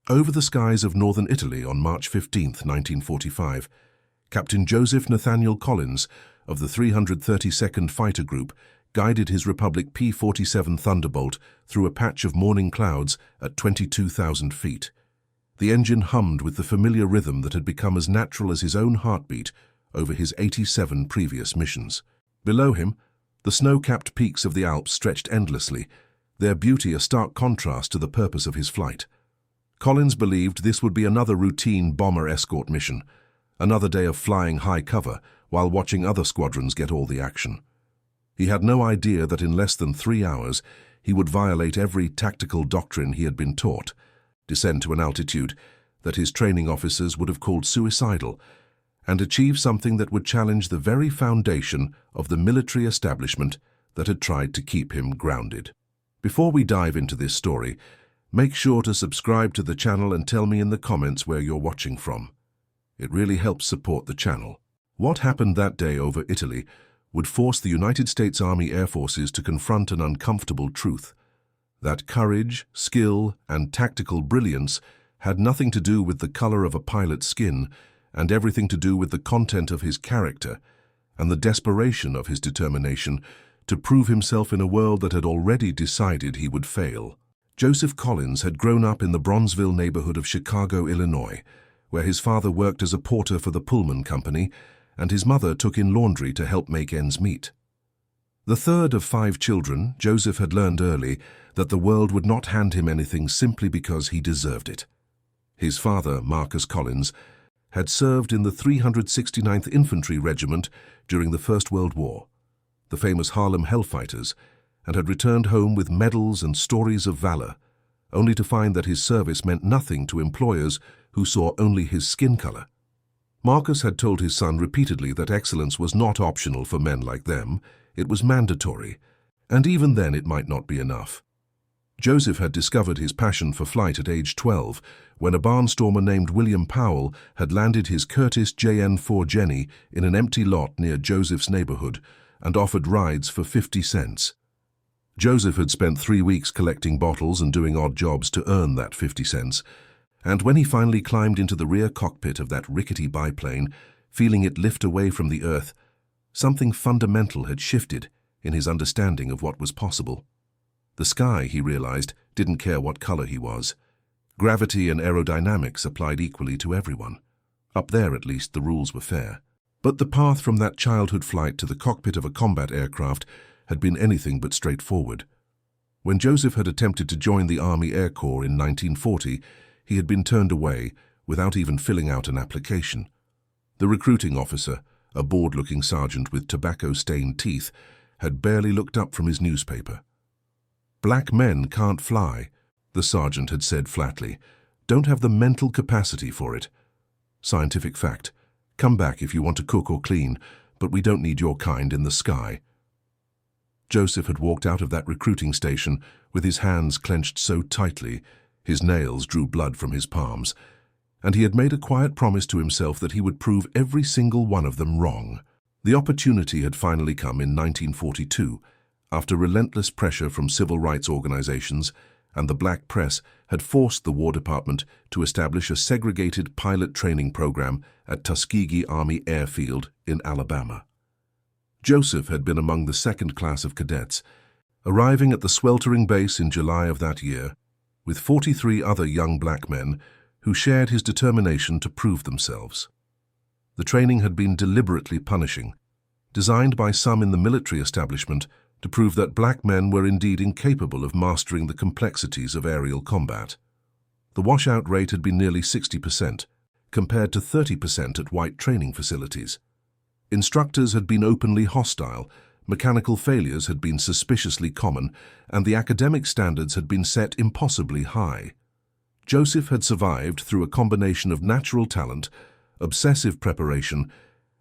Over the skies of northern Italy on March 15, 1945, Captain Joseph Nathaniel Collins of the 332nd Fighter Group guided his Republic P-47 Thunderbolt through a patch of morning clouds at 22,000 feet. The engine hummed with the familiar rhythm that had become as natural as his own heartbeat over his 87 previous missions. Below him, the snow-capped peaks of the Alps stretched endlessly, their beauty a stark contrast to the purpose of his flight. Collins believed this would be another routine bomber escort mission, another day of flying high cover while watching other squadrons get all the action. He had no idea that in less than 3 hours he would violate every tactical doctrine he had been taught, descend to an altitude that his training officers would have called suicidal, and achieve something that would challenge the very foundation of the military establishment that had tried to keep him grounded. Before we dive into this story, make sure to subscribe to the channel and tell me in the comments where you're watching from. It really helps support the channel. What happened that day over Italy would force the United States Army Air Forces to confront an uncomfortable truth: that courage, skill, and tactical brilliance had nothing to do with the color of a pilot's skin and everything to do with the content of his character and the desperation of his determination to prove himself in a world that had already decided he would fail. Joseph Collins had grown up in the Bronzeville neighborhood of Chicago, Illinois, where his father worked as a porter for the Pullman Company and his mother took in laundry to help make ends meet. The third of 5 children, Joseph had learned early that the world would not hand him anything simply because he deserved it. His father, Marcus Collins, had served in the 369th Infantry Regiment during the First World War, the famous Harlem Hellfighters, and had returned home with medals and stories of valor, only to find that his service meant nothing to employers who saw only his skin color. Marcus had told his son repeatedly that excellence was not optional for men like them, it was mandatory, and even then it might not be enough. Joseph had discovered his passion for flight at age 12, when a barnstormer named William Powell had landed his Curtiss JN-4 Jenny in an empty lot near Joseph's neighborhood and offered rides for 50 cents. Joseph had spent 3 weeks collecting bottles and doing odd jobs to earn that 50 cents, and when he finally climbed into the rear cockpit of that rickety biplane, feeling it lift away from the earth, something fundamental had shifted in his understanding of what was possible. The sky, he realized, didn't care what color he was. Gravity and aerodynamics applied equally to everyone. Up there, at least, the rules were fair. But the path from that childhood flight to the cockpit of a combat aircraft had been anything but straightforward. When Joseph had attempted to join the Army Air Corps in 1940, he had been turned away without even filling out an application. The recruiting officer, a bored-looking sergeant with tobacco-stained teeth, had barely looked up from his newspaper. "Black men can't fly," the sergeant had said flatly. "Don't have the mental capacity for it. Scientific fact. Come back if you want to cook or clean, but we don't need your kind in the sky." Joseph had walked out of that recruiting station with his hands clenched so tightly, his nails drew blood from his palms, and he had made a quiet promise to himself that he would prove every single one of them wrong. The opportunity had finally come in 1942, after relentless pressure from civil rights organizations, and the black press had forced the War Department to establish a segregated pilot training program at Tuskegee Army Airfield in Alabama. Joseph had been among the second class of cadets, arriving at the sweltering base in July of that year, with 43 other young black men who shared his determination to prove themselves. The training had been deliberately punishing, designed by some in the military establishment to prove that black men were indeed incapable of mastering the complexities of aerial combat. The washout rate had been nearly 60%, compared to 30% at white training facilities. Instructors had been openly hostile, mechanical failures had been suspiciously common, and the academic standards had been set impossibly high. Joseph had survived through a combination of natural talent, obsessive preparation,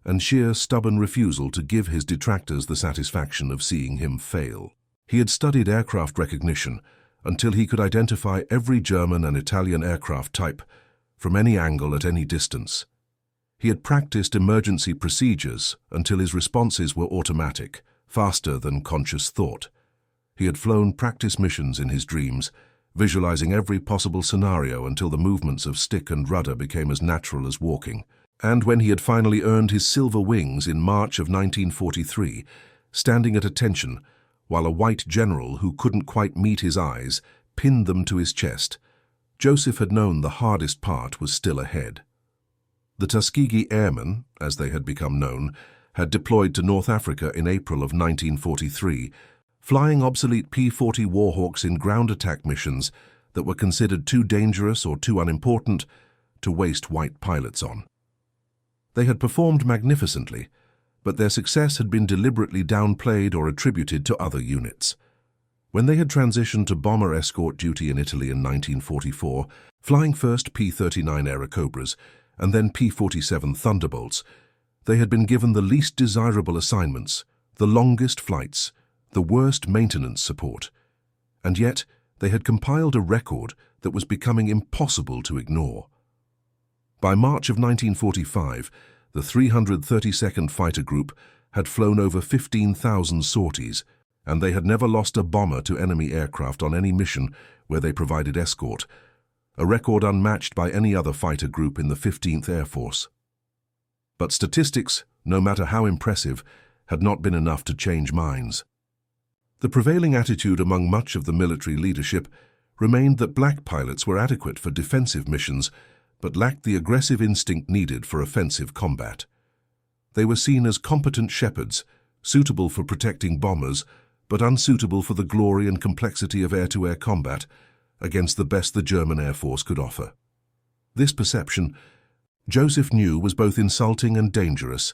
and sheer stubborn refusal to give his detractors the satisfaction of seeing him fail. He had studied aircraft recognition until he could identify every German and Italian aircraft type from any angle at any distance. He had practiced emergency procedures until his responses were automatic, faster than conscious thought. He had flown practice missions in his dreams, visualizing every possible scenario until the movements of stick and rudder became as natural as walking. And when he had finally earned his silver wings in March of 1943, standing at attention, while a white general who couldn't quite meet his eyes pinned them to his chest, Joseph had known the hardest part was still ahead. The Tuskegee Airmen, as they had become known, had deployed to North Africa in April of 1943, flying obsolete P-40 Warhawks in ground attack missions that were considered too dangerous or too unimportant to waste white pilots on. They had performed magnificently, but their success had been deliberately downplayed or attributed to other units. When they had transitioned to bomber escort duty in Italy in 1944, flying first P-39 Airacobras and then P-47 Thunderbolts, they had been given the least desirable assignments, the longest flights, the worst maintenance support, and yet they had compiled a record that was becoming impossible to ignore. By March of 1945, the 332nd Fighter Group had flown over 15,000 sorties, and they had never lost a bomber to enemy aircraft on any mission where they provided escort, a record unmatched by any other fighter group in the 15th Air Force. But statistics, no matter how impressive, had not been enough to change minds. The prevailing attitude among much of the military leadership remained that black pilots were adequate for defensive missions, but lacked the aggressive instinct needed for offensive combat. They were seen as competent shepherds, suitable for protecting bombers, but unsuitable for the glory and complexity of air-to-air combat against the best the German Air Force could offer. This perception, Joseph knew, was both insulting and dangerous.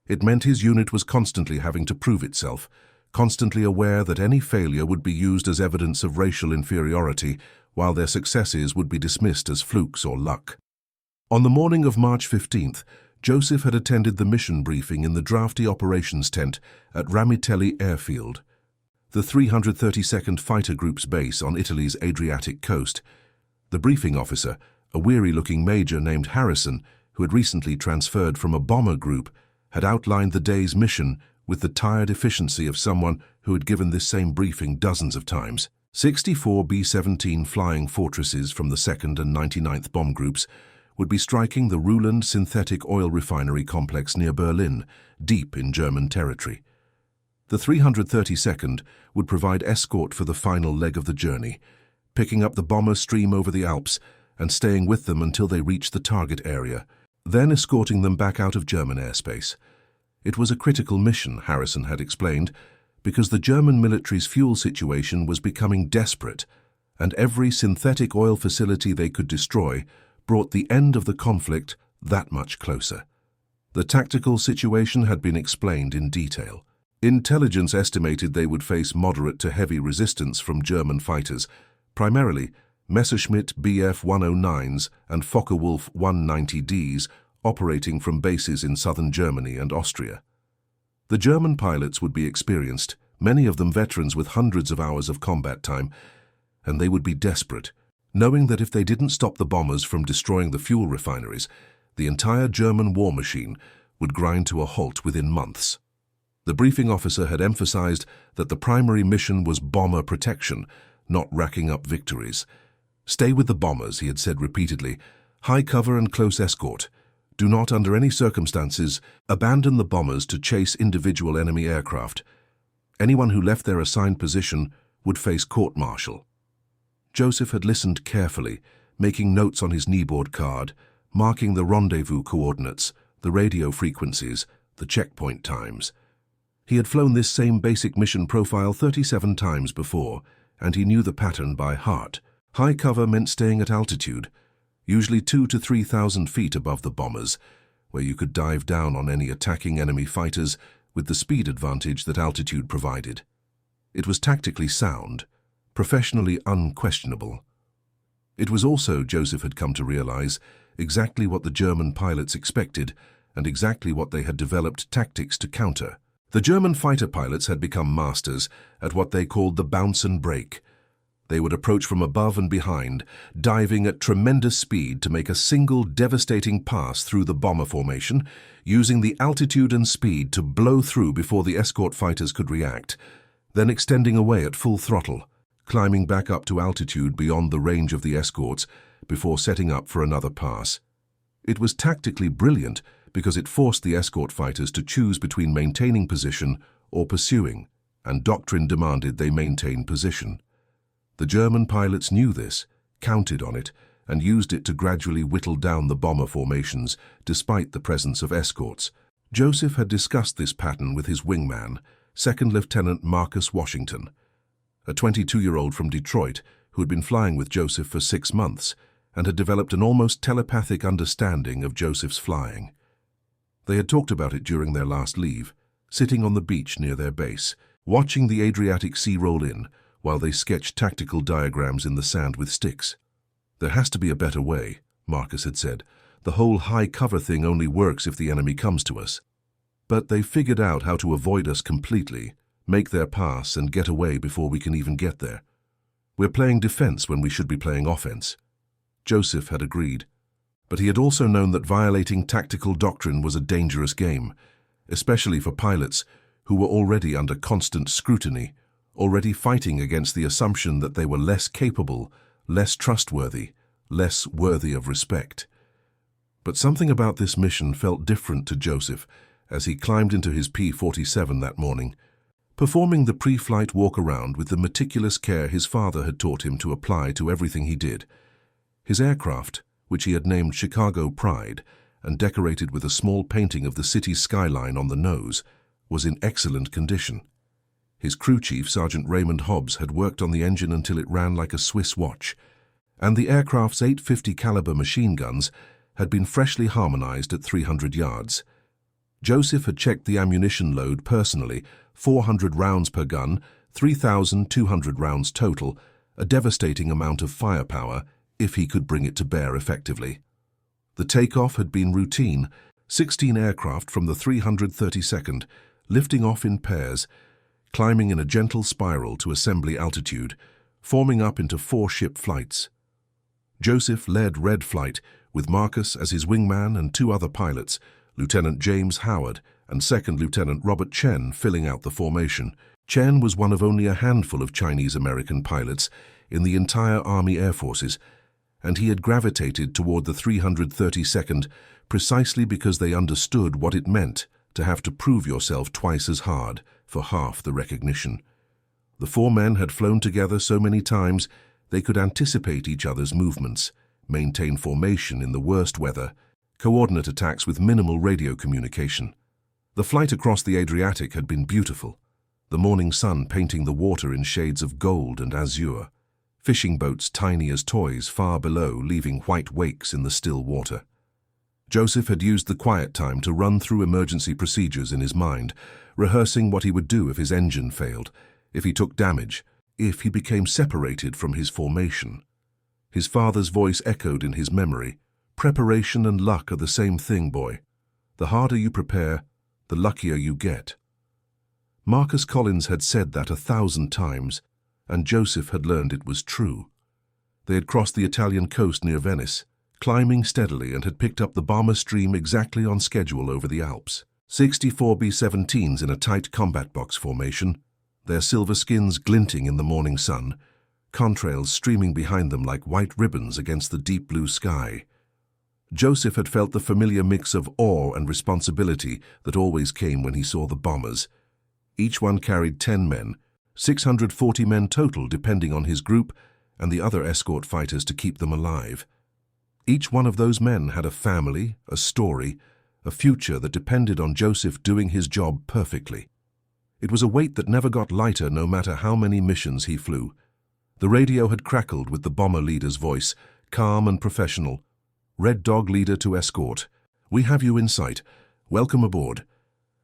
It meant his unit was constantly having to prove itself, constantly aware that any failure would be used as evidence of racial inferiority, while their successes would be dismissed as flukes or luck. On the morning of March 15th, Joseph had attended the mission briefing in the drafty operations tent at Ramitelli Airfield, the 332nd Fighter Group's base on Italy's Adriatic coast. The briefing officer, a weary-looking major named Harrison, who had recently transferred from a bomber group, had outlined the day's mission with the tired efficiency of someone who had given this same briefing dozens of times. 64 B-17 flying fortresses from the 2nd and 99th Bomb Groups would be striking the Ruland synthetic oil refinery complex near Berlin, deep in German territory. The 332nd would provide escort for the final leg of the journey, picking up the bomber stream over the Alps and staying with them until they reached the target area, then escorting them back out of German airspace. It was a critical mission, Harrison had explained, because the German military's fuel situation was becoming desperate, and every synthetic oil facility they could destroy brought the end of the conflict that much closer. The tactical situation had been explained in detail. Intelligence estimated they would face moderate to heavy resistance from German fighters, primarily Messerschmitt Bf-109s and Focke-Wulf 190Ds operating from bases in southern Germany and Austria. The German pilots would be experienced, many of them veterans with hundreds of hours of combat time, and they would be desperate, knowing that if they didn't stop the bombers from destroying the fuel refineries, the entire German war machine would grind to a halt within months. The briefing officer had emphasized that the primary mission was bomber protection, not racking up victories. Stay with the bombers, he had said repeatedly. High cover and close escort. Do not, under any circumstances, abandon the bombers to chase individual enemy aircraft. Anyone who left their assigned position would face court-martial. Joseph had listened carefully, making notes on his kneeboard card, marking the rendezvous coordinates, the radio frequencies, the checkpoint times. He had flown this same basic mission profile 37 times before, and he knew the pattern by heart. High cover meant staying at altitude, usually 2,000 to 3,000 feet above the bombers, where you could dive down on any attacking enemy fighters with the speed advantage that altitude provided. It was tactically sound, professionally unquestionable. It was also, Joseph had come to realize, exactly what the German pilots expected and exactly what they had developed tactics to counter. The German fighter pilots had become masters at what they called the bounce and break. They would approach from above and behind, diving at tremendous speed to make a single devastating pass through the bomber formation, using the altitude and speed to blow through before the escort fighters could react, then extending away at full throttle, climbing back up to altitude beyond the range of the escorts before setting up for another pass. It was tactically brilliant because it forced the escort fighters to choose between maintaining position or pursuing, and doctrine demanded they maintain position. The German pilots knew this, counted on it, and used it to gradually whittle down the bomber formations despite the presence of escorts. Joseph had discussed this pattern with his wingman, Second Lieutenant Marcus Washington, a 22-year-old from Detroit who had been flying with Joseph for 6 months and had developed an almost telepathic understanding of Joseph's flying. They had talked about it during their last leave, sitting on the beach near their base, watching the Adriatic Sea roll in while they sketched tactical diagrams in the sand with sticks. "There has to be a better way," Marcus had said. "The whole high cover thing only works if the enemy comes to us." But they figured out how to avoid us completely, make their pass and get away before we can even get there. "We're playing defense when we should be playing offense." Joseph had agreed. But he had also known that violating tactical doctrine was a dangerous game, especially for pilots who were already under constant scrutiny, already fighting against the assumption that they were less capable, less trustworthy, less worthy of respect. But something about this mission felt different to Joseph as he climbed into his P-47 that morning, performing the pre-flight walk-around with the meticulous care his father had taught him to apply to everything he did. His aircraft, which he had named Chicago Pride and decorated with a small painting of the city's skyline on the nose, was in excellent condition. His crew chief, Sergeant Raymond Hobbs, had worked on the engine until it ran like a Swiss watch, and the aircraft's 850 caliber machine guns had been freshly harmonized at 300 yards. Joseph had checked the ammunition load personally, 400 rounds per gun, 3,200 rounds total, a devastating amount of firepower if he could bring it to bear effectively. The takeoff had been routine, 16 aircraft from the 332nd, lifting off in pairs, climbing in a gentle spiral to assembly altitude, forming up into 4-ship flights. Joseph led Red Flight with Marcus as his wingman and 2 other pilots, Lieutenant James Howard and Second Lieutenant Robert Chen, filling out the formation. Chen was one of only a handful of Chinese-American pilots in the entire Army Air Forces, and he had gravitated toward the 332nd precisely because they understood what it meant to have to prove yourself twice as hard for half the recognition. The 4 men had flown together so many times they could anticipate each other's movements, maintain formation in the worst weather, coordinate attacks with minimal radio communication. The flight across the Adriatic had been beautiful, the morning sun painting the water in shades of gold and azure, fishing boats tiny as toys far below leaving white wakes in the still water. Joseph had used the quiet time to run through emergency procedures in his mind, rehearsing what he would do if his engine failed, if he took damage, if he became separated from his formation. His father's voice echoed in his memory. "Preparation and luck are the same thing, boy. The harder you prepare, the luckier you get." Marcus Collins had said that 1,000 times, and Joseph had learned it was true. They had crossed the Italian coast near Venice, climbing steadily, and had picked up the bomber stream exactly on schedule over the Alps. 64 B-17s in a tight combat box formation, their silver skins glinting in the morning sun, contrails streaming behind them like white ribbons against the deep blue sky. Joseph had felt the familiar mix of awe and responsibility that always came when he saw the bombers. Each one carried 10 men, 640 men total depending on his group and the other escort fighters to keep them alive. Each one of those men had a family, a story, a future that depended on Joseph doing his job perfectly. It was a weight that never got lighter no matter how many missions he flew. The radio had crackled with the bomber leader's voice, calm and professional. "Red Dog leader to escort. We have you in sight. Welcome aboard.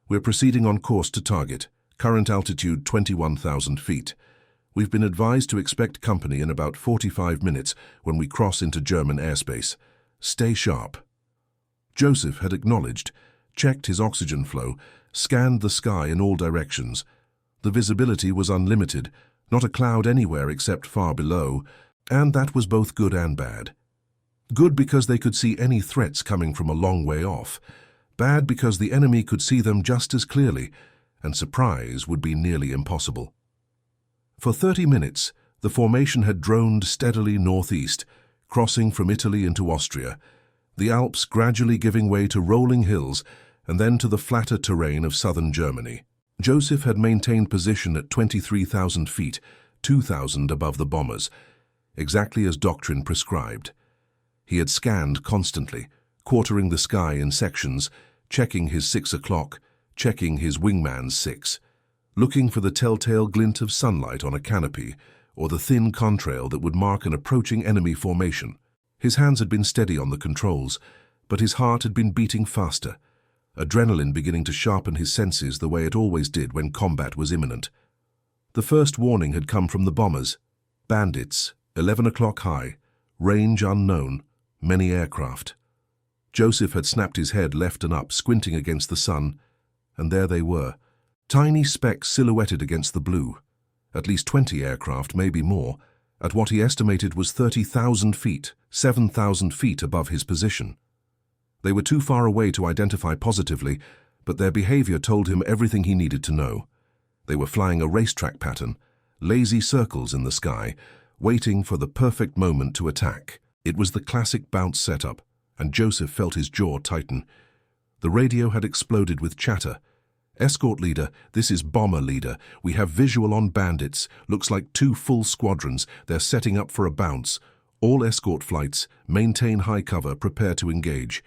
We're proceeding on course to target. Current altitude 21,000 feet. We've been advised to expect company in about 45 minutes when we cross into German airspace. Stay sharp." Joseph had acknowledged, checked his oxygen flow, scanned the sky in all directions. The visibility was unlimited, not a cloud anywhere except far below, and that was both good and bad. Good because they could see any threats coming from a long way off. Bad because the enemy could see them just as clearly, and surprise would be nearly impossible. For 30 minutes, The formation had droned steadily northeast, crossing from Italy into Austria, the Alps gradually giving way to rolling hills and then to the flatter terrain of southern Germany. Joseph had maintained position at 23,000 feet, 2,000 above the bombers, exactly as doctrine prescribed. He had scanned constantly, quartering the sky in sections, checking his 6 o'clock, checking his wingman's 6, looking for the telltale glint of sunlight on a canopy or the thin contrail that would mark an approaching enemy formation. His hands had been steady on the controls, but his heart had been beating faster, adrenaline beginning to sharpen his senses the way it always did when combat was imminent. The first warning had come from the bombers. Bandits, 11 o'clock high, range unknown, many aircraft. Joseph had snapped his head left and up, squinting against the sun, and there they were, tiny specks silhouetted against the blue. At least 20 aircraft, maybe more, at what he estimated was 30,000 feet, 7,000 feet above his position. They were too far away to identify positively, but their behavior told him everything he needed to know. They were flying a racetrack pattern, lazy circles in the sky, waiting for the perfect moment to attack. It was the classic bounce setup, and Joseph felt his jaw tighten. The radio had exploded with chatter. "Escort leader, this is bomber leader. We have visual on bandits. Looks like 2 full squadrons. They're setting up for a bounce. All escort flights, maintain high cover, prepare to engage."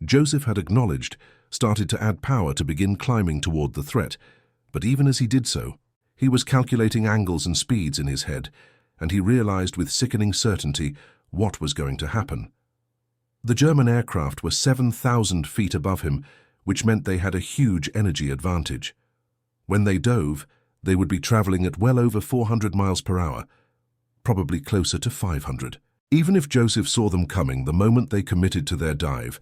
Joseph had acknowledged, started to add power to begin climbing toward the threat, but even as he did so, he was calculating angles and speeds in his head, and he realized with sickening certainty what was going to happen. The German aircraft were 7,000 feet above him, which meant they had a huge energy advantage. When they dove, they would be traveling at well over 400 miles per hour, probably closer to 500. Even if Joseph saw them coming the moment they committed to their dive,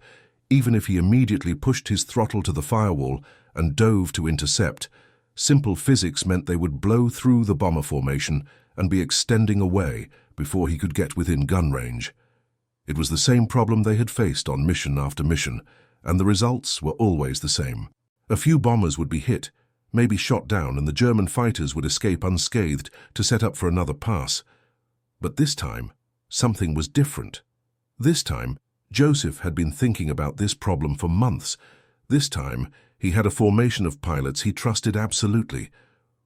even if he immediately pushed his throttle to the firewall and dove to intercept, simple physics meant they would blow through the bomber formation and be extending away before he could get within gun range. It was the same problem they had faced on mission after mission, and the results were always the same. A few bombers would be hit, maybe shot down, and the German fighters would escape unscathed to set up for another pass. But this time, something was different. This time, Joseph had been thinking about this problem for months. This time, he had a formation of pilots he trusted absolutely,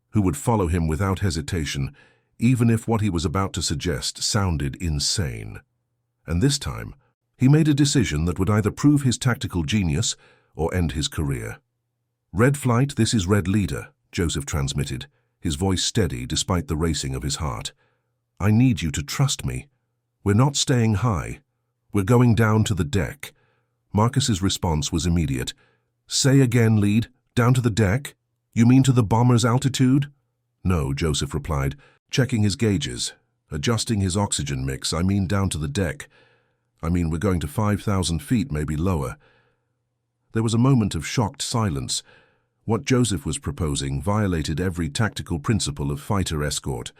who would follow him without hesitation, even if what he was about to suggest sounded insane. And this time, he made a decision that would either prove his tactical genius or end his career. "Red Flight, this is Red Leader," Joseph transmitted, his voice steady despite the racing of his heart. "I need you to trust me. We're not staying high. We're going down to the deck." Marcus's response was immediate. "Say again, Lead. Down to the deck? You mean to the bomber's altitude?" "No," Joseph replied, checking his gauges, adjusting his oxygen mix. "I mean down to the deck. I mean we're going to 5,000 feet, maybe lower." There was a moment of shocked silence. What Joseph was proposing violated every tactical principle of fighter escort.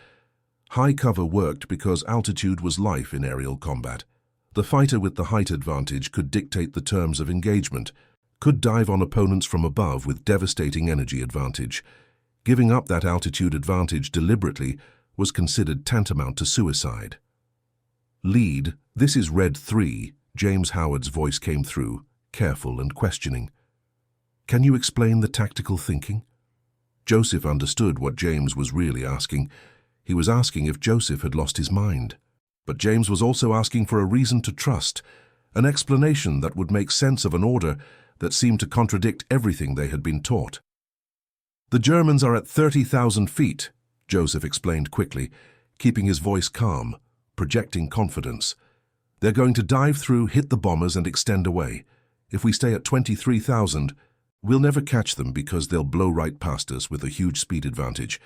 High cover worked because altitude was life in aerial combat. The fighter with the height advantage could dictate the terms of engagement, could dive on opponents from above with devastating energy advantage. Giving up that altitude advantage deliberately was considered tantamount to suicide. "Lead, this is Red 3, James Howard's voice came through, careful and questioning. "Can you explain the tactical thinking?" Joseph understood what James was really asking. He was asking if Joseph had lost his mind. But James was also asking for a reason to trust, an explanation that would make sense of an order that seemed to contradict everything they had been taught. "The Germans are at 30,000 feet, Joseph explained quickly, keeping his voice calm, projecting confidence. "They're going to dive through, hit the bombers, and extend away. If we stay at 23,000, we'll never catch them because they'll blow right past us with a huge speed advantage.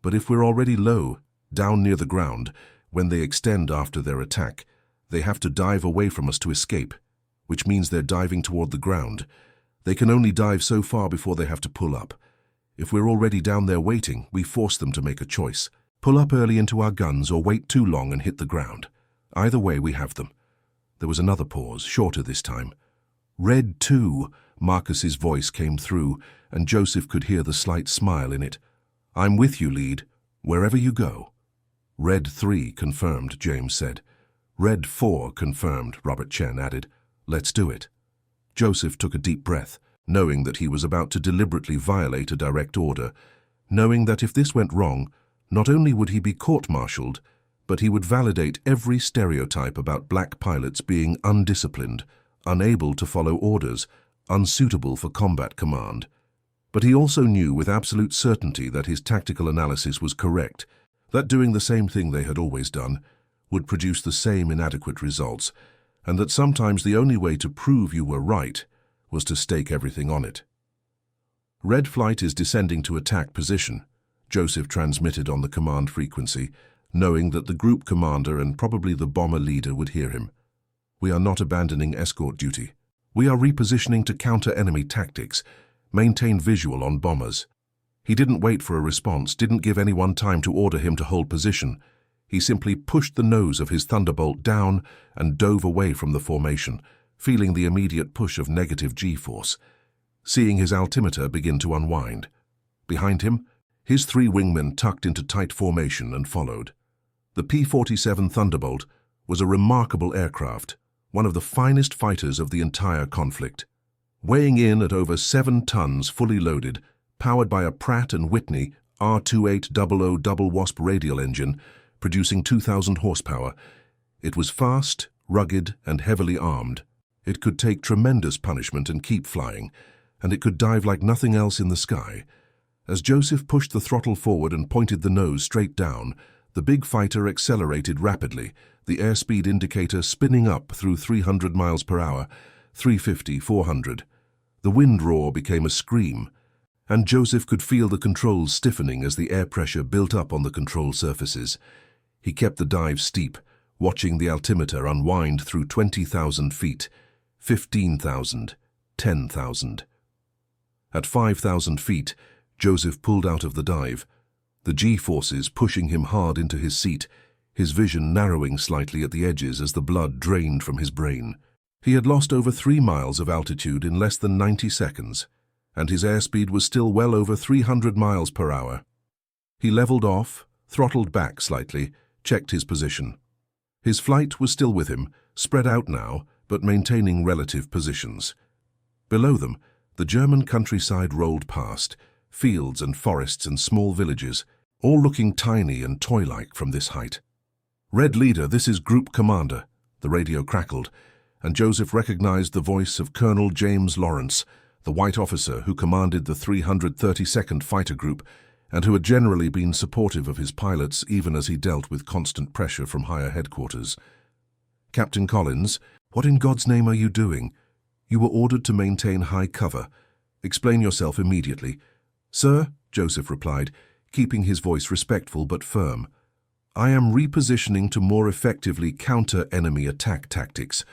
But if we're already low, down near the ground, when they extend after their attack, they have to dive away from us to escape, which means they're diving toward the ground. They can only dive so far before they have to pull up. If we're already down there waiting, we force them to make a choice. Pull up early into our guns or wait too long and hit the ground. Either way, we have them." There was another pause, shorter this time. "Red 2, Marcus's voice came through, and Joseph could hear the slight smile in it. "I'm with you, Lead, wherever you go." Red 3 confirmed, James said. Red 4 confirmed, Robert Chen added. Let's do it. Joseph took a deep breath, knowing that he was about to deliberately violate a direct order, knowing that if this went wrong, not only would he be court-martialed, but he would validate every stereotype about black pilots being undisciplined, unable to follow orders, unsuitable for combat command. But he also knew with absolute certainty that his tactical analysis was correct, that doing the same thing they had always done would produce the same inadequate results, and that sometimes the only way to prove you were right was to stake everything on it. Red Flight is descending to attack position, Joseph transmitted on the command frequency, knowing that the group commander and probably the bomber leader would hear him. We are not abandoning escort duty. We are repositioning to counter enemy tactics, maintain visual on bombers. He didn't wait for a response, didn't give anyone time to order him to hold position. He simply pushed the nose of his Thunderbolt down and dove away from the formation, feeling the immediate push of negative G-force, seeing his altimeter begin to unwind. Behind him, his 3 wingmen tucked into tight formation and followed. The P-47 Thunderbolt was a remarkable aircraft, one of the finest fighters of the entire conflict. Weighing in at over 7 tons fully loaded, powered by a Pratt & Whitney R2800 double Wasp radial engine, producing 2,000 horsepower, it was fast, rugged, and heavily armed. It could take tremendous punishment and keep flying, and it could dive like nothing else in the sky. As Joseph pushed the throttle forward and pointed the nose straight down, the big fighter accelerated rapidly, the airspeed indicator spinning up through 300 miles per hour, 350, 400. The wind roar became a scream, and Joseph could feel the controls stiffening as the air pressure built up on the control surfaces. He kept the dive steep, watching the altimeter unwind through 20,000 feet, 15,000, 10,000. At 5,000 feet, Joseph pulled out of the dive, the G-forces pushing him hard into his seat, his vision narrowing slightly at the edges as the blood drained from his brain. He had lost over 3 miles of altitude in less than 90 seconds, and his airspeed was still well over 300 miles per hour. He leveled off, throttled back slightly, checked his position. His flight was still with him, spread out now, but maintaining relative positions. Below them, the German countryside rolled past, fields and forests and small villages, all looking tiny and toy-like from this height. "Red Leader, this is Group Commander," the radio crackled, and Joseph recognized the voice of Colonel James Lawrence, the white officer who commanded the 332nd Fighter Group and who had generally been supportive of his pilots even as he dealt with constant pressure from higher headquarters. "Captain Collins, what in God's name are you doing? You were ordered to maintain high cover. Explain yourself immediately." "Sir," Joseph replied, keeping his voice respectful but firm, "I am repositioning to more effectively counter enemy attack tactics.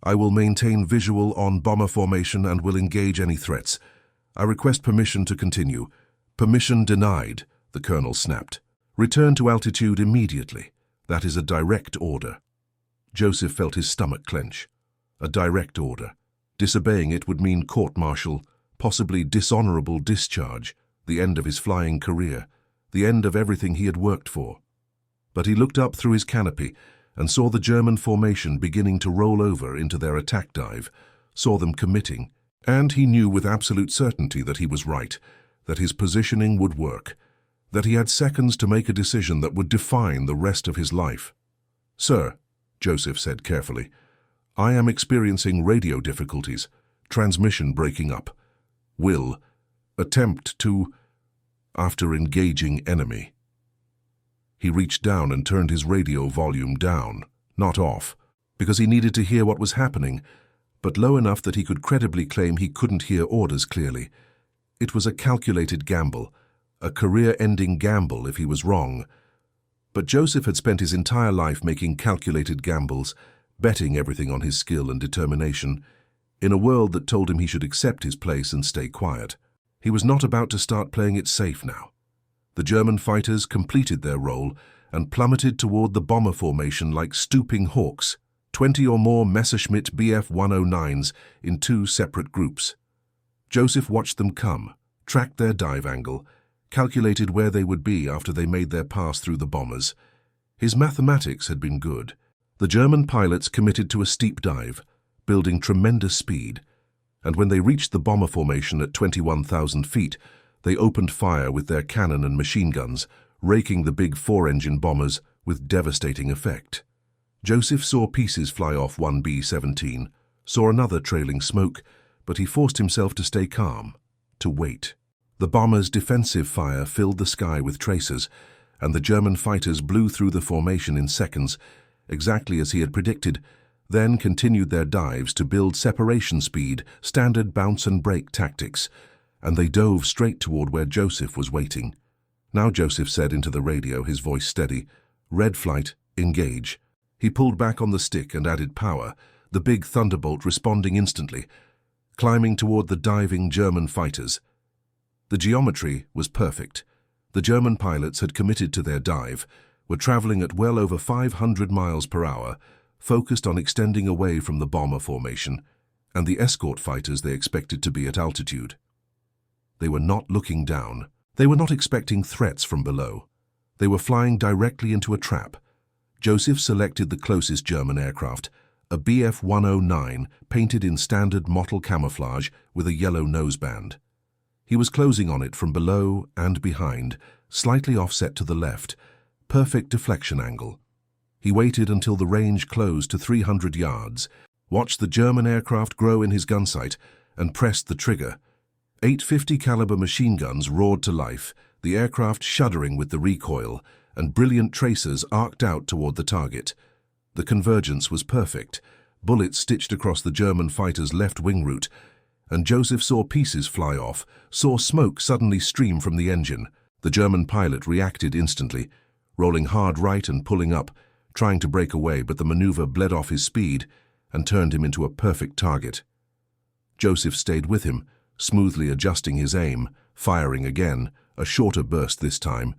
I will maintain visual on bomber formation and will engage any threats. I request permission to continue." "Permission denied," the colonel snapped. "Return to altitude immediately. That is a direct order." Joseph felt his stomach clench. A direct order. Disobeying it would mean court-martial, possibly dishonorable discharge, the end of his flying career, the end of everything he had worked for. But he looked up through his canopy and saw the German formation beginning to roll over into their attack dive, saw them committing, and he knew with absolute certainty that he was right, that his positioning would work, that he had seconds to make a decision that would define the rest of his life. "Sir," Joseph said carefully, "I am experiencing radio difficulties, transmission breaking up. Will attempt to, after engaging enemy." He reached down and turned his radio volume down, not off, because he needed to hear what was happening, but low enough that he could credibly claim he couldn't hear orders clearly. It was a calculated gamble, a career-ending gamble if he was wrong. But Joseph had spent his entire life making calculated gambles, betting everything on his skill and determination, in a world that told him he should accept his place and stay quiet. He was not about to start playing it safe now. The German fighters completed their role and plummeted toward the bomber formation like stooping hawks, 20 or more Messerschmitt Bf-109s in 2 separate groups. Joseph watched them come, tracked their dive angle, calculated where they would be after they made their pass through the bombers. His mathematics had been good. The German pilots committed to a steep dive, building tremendous speed, and when they reached the bomber formation at 21,000 feet, they opened fire with their cannon and machine guns, raking the big four-engine bombers with devastating effect. Joseph saw pieces fly off one B-17, saw another trailing smoke, but he forced himself to stay calm, to wait. The bombers' defensive fire filled the sky with tracers, and the German fighters blew through the formation in seconds, exactly as he had predicted, then continued their dives to build separation speed, standard bounce and break tactics, and they dove straight toward where Joseph was waiting. Now Joseph said into the radio, his voice steady, "Red flight, engage." He pulled back on the stick and added power, the big thunderbolt responding instantly, climbing toward the diving German fighters. The geometry was perfect. The German pilots had committed to their dive, were traveling at well over 500 miles per hour, focused on extending away from the bomber formation, and the escort fighters they expected to be at altitude. They were not looking down. They were not expecting threats from below. They were flying directly into a trap. Joseph selected the closest German aircraft, a Bf-109 painted in standard mottled camouflage with a yellow noseband. He was closing on it from below and behind, slightly offset to the left, perfect deflection angle. He waited until the range closed to 300 yards, watched the German aircraft grow in his gun sight, and pressed the trigger. 850 caliber machine guns roared to life, the aircraft shuddering with the recoil, and brilliant tracers arced out toward the target. The convergence was perfect. Bullets stitched across the German fighter's left wing route, and Joseph saw pieces fly off, saw smoke suddenly stream from the engine. The German pilot reacted instantly, rolling hard right and pulling up, trying to break away, but the maneuver bled off his speed and turned him into a perfect target. Joseph stayed with him, smoothly adjusting his aim, firing again, a shorter burst this time,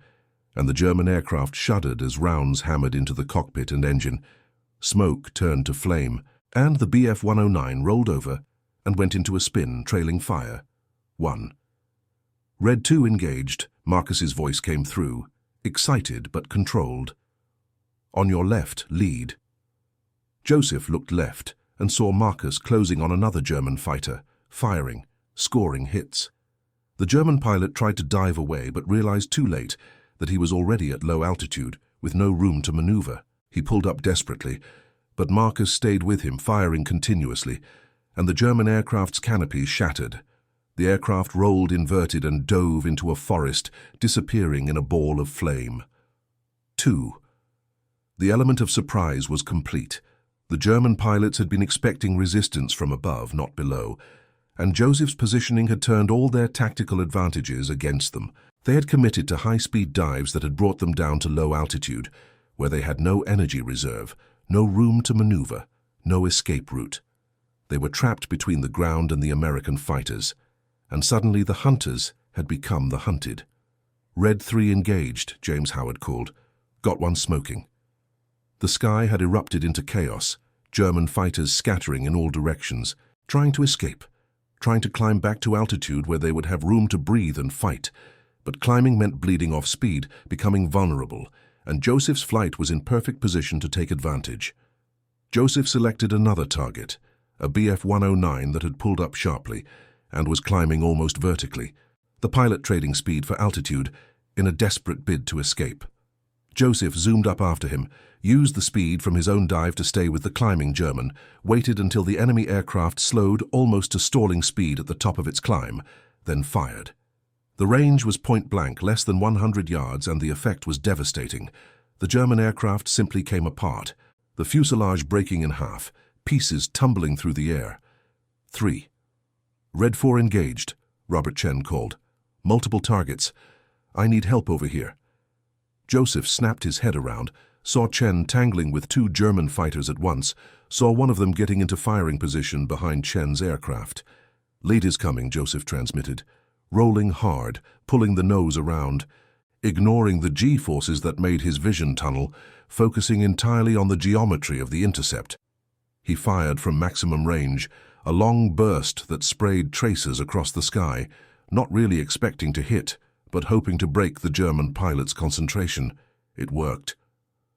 and the German aircraft shuddered as rounds hammered into the cockpit and engine. Smoke turned to flame, and the Bf-109 rolled over and went into a spin, trailing fire. 1. Red 2 engaged, Marcus's voice came through, excited but controlled. On your left, lead. Joseph looked left and saw Marcus closing on another German fighter, firing, scoring hits. The German pilot tried to dive away but realized too late that he was already at low altitude, with no room to maneuver. He pulled up desperately, but Marcus stayed with him, firing continuously, and the German aircraft's canopies shattered. The aircraft rolled inverted and dove into a forest, disappearing in a ball of flame. 2. The element of surprise was complete. The German pilots had been expecting resistance from above, not below, and Joseph's positioning had turned all their tactical advantages against them. They had committed to high-speed dives that had brought them down to low altitude, where they had no energy reserve, no room to maneuver, no escape route. They were trapped between the ground and the American fighters, and suddenly the hunters had become the hunted. Red 3 engaged, James Howard called. Got one smoking. The sky had erupted into chaos, German fighters scattering in all directions, trying to escape, trying to climb back to altitude where they would have room to breathe and fight. But climbing meant bleeding off speed, becoming vulnerable, and Joseph's flight was in perfect position to take advantage. Joseph selected another target, a Bf-109 that had pulled up sharply and was climbing almost vertically, the pilot trading speed for altitude in a desperate bid to escape. Joseph zoomed up after him, used the speed from his own dive to stay with the climbing German, waited until the enemy aircraft slowed almost to stalling speed at the top of its climb, then fired. The range was point-blank, less than 100 yards, and the effect was devastating. The German aircraft simply came apart, the fuselage breaking in half, pieces tumbling through the air. 3. Red 4 engaged, Robert Chen called. Multiple targets. I need help over here. Joseph snapped his head around, saw Chen tangling with 2 German fighters at once, saw one of them getting into firing position behind Chen's aircraft. Lead is coming, Joseph transmitted. Rolling hard, pulling the nose around, ignoring the G-forces that made his vision tunnel, focusing entirely on the geometry of the intercept. He fired from maximum range, a long burst that sprayed tracers across the sky, not really expecting to hit, but hoping to break the German pilot's concentration. It worked.